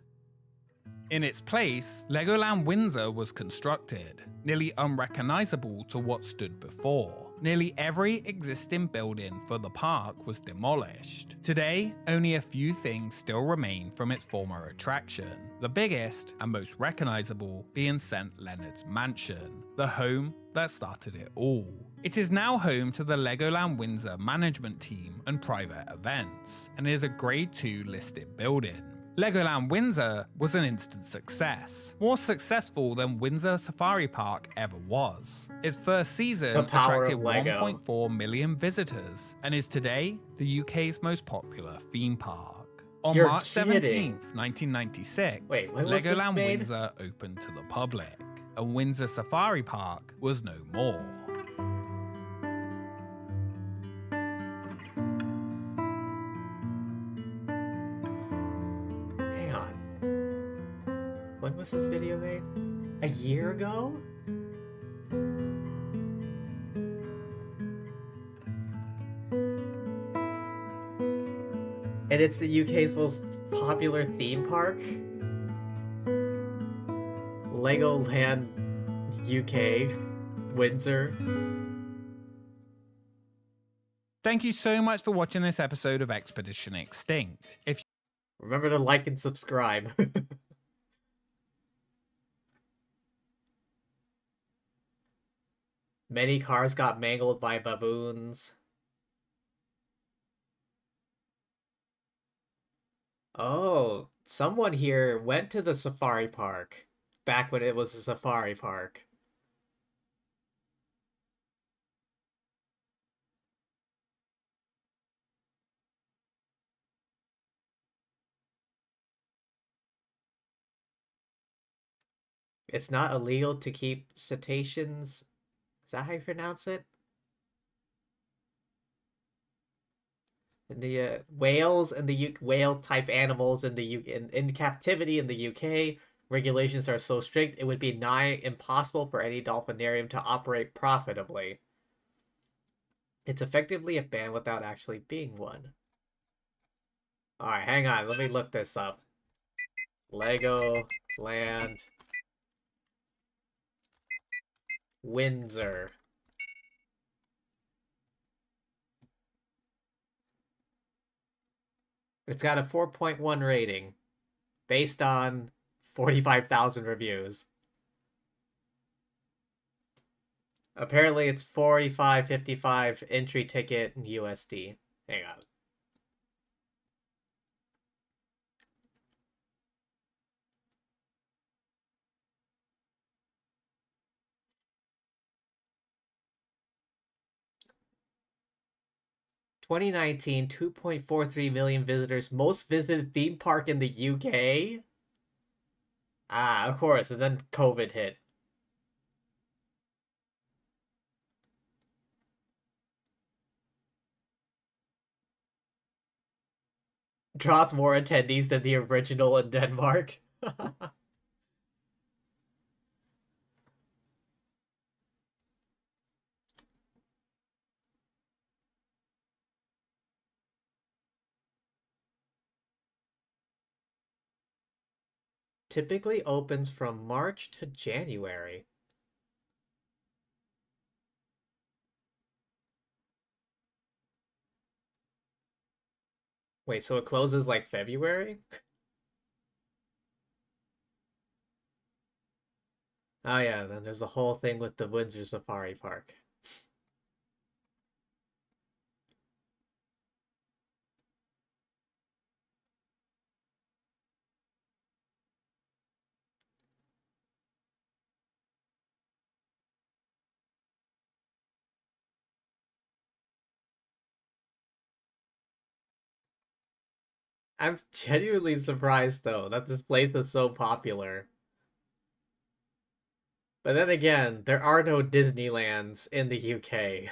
[SPEAKER 2] In its place, Legoland Windsor was constructed, nearly unrecognisable to what stood before. Nearly every existing building for the park was demolished. Today, only a few things still remain from its former attraction, the biggest and most recognisable being St. Leonard's Mansion, the home that started it all. It is now home to the Legoland Windsor management team and private events, and is a Grade 2 listed building. Legoland Windsor was an instant success, more successful than Windsor Safari Park ever was. Its first season attracted 1.4 million visitors, and is today the UK's most popular theme park. On March 17th, 1996, Legoland Windsor opened to the public, and Windsor Safari Park was no more.
[SPEAKER 1] When was this video made? A year ago? And it's the UK's most popular theme park? Legoland UK, Windsor.
[SPEAKER 2] Thank you so much for watching this episode of Expedition Extinct.
[SPEAKER 1] Remember to like and subscribe. Many cars got mangled by baboons. Oh, someone here went to the safari park back when it was a safari park. It's not illegal to keep cetaceans. Is that how you pronounce it? And the whales and the whale-type animals in the in captivity in the UK, regulations are so strict it would be nigh impossible for any dolphinarium to operate profitably. It's effectively a ban without actually being one. Alright, hang on, let me look this up. Legoland Windsor. It's got a 4.1 rating based on 45,000 reviews. Apparently it's 45.55 entry ticket in USD. Hang on. (2019) 2.43 million visitors, most visited theme park in the UK. Ah, of course, and then COVID hit. Draws more attendees than the original in Denmark. Typically opens from March to January. Wait, so it closes like February? Oh yeah, then there's a whole thing with the Windsor Safari Park. I'm genuinely surprised though that this place is so popular. But then again, there are no Disneylands in the UK.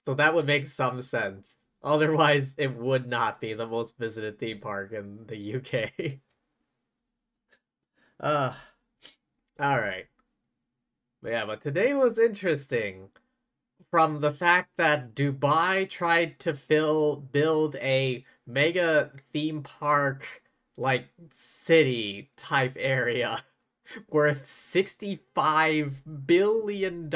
[SPEAKER 1] So that would make some sense. Otherwise, it would not be the most visited theme park in the UK. Alright. Yeah, but today was interesting. From the fact that Dubai tried to build a mega theme park, like, city type area worth $65 billion.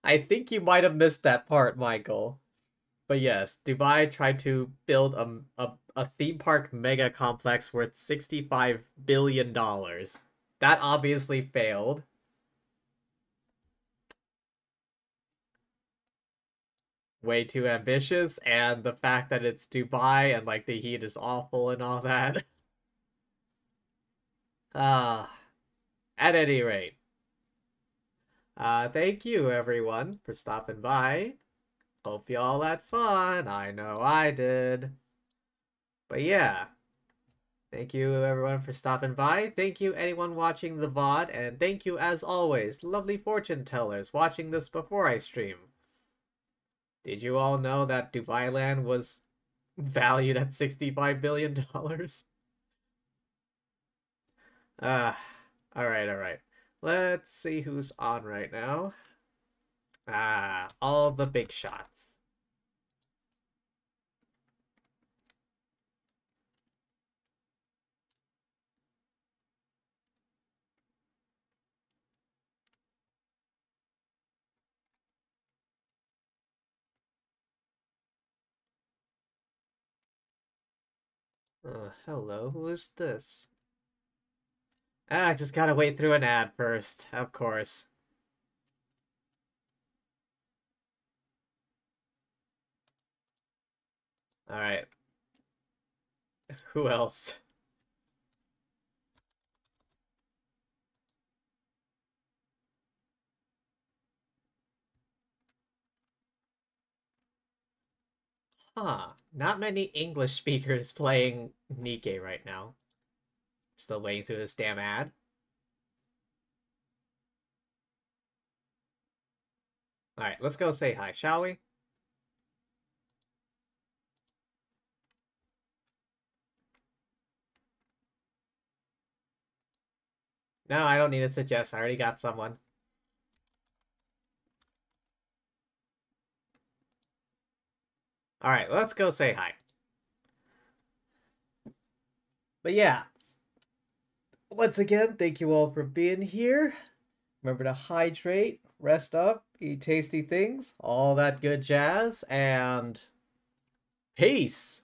[SPEAKER 1] I think you might have missed that part, Michael. But yes, Dubai tried to build a theme park mega complex worth $65 billion. That obviously failed. Way too ambitious, and the fact that it's Dubai and like the heat is awful and all that. At any rate. Thank you everyone for stopping by. Hope y'all had fun. I know I did. But yeah. Thank you everyone for stopping by. Thank you anyone watching the VOD, and thank you as always, lovely fortune tellers watching this before I stream. Did you all know that Dubai Land was valued at $65 billion? Alright. Let's see who's on right now. All the big shots. Hello, who is this? I just gotta wait through an ad first, of course. Alright. Who else? Huh. Not many English speakers playing Nikke right now. Still waiting through this damn ad. Alright, let's go say hi, shall we? No, I don't need to suggest. I already got someone. Alright, let's go say hi. But yeah, once again, thank you all for being here. Remember to hydrate, rest up, eat tasty things, all that good jazz, and peace.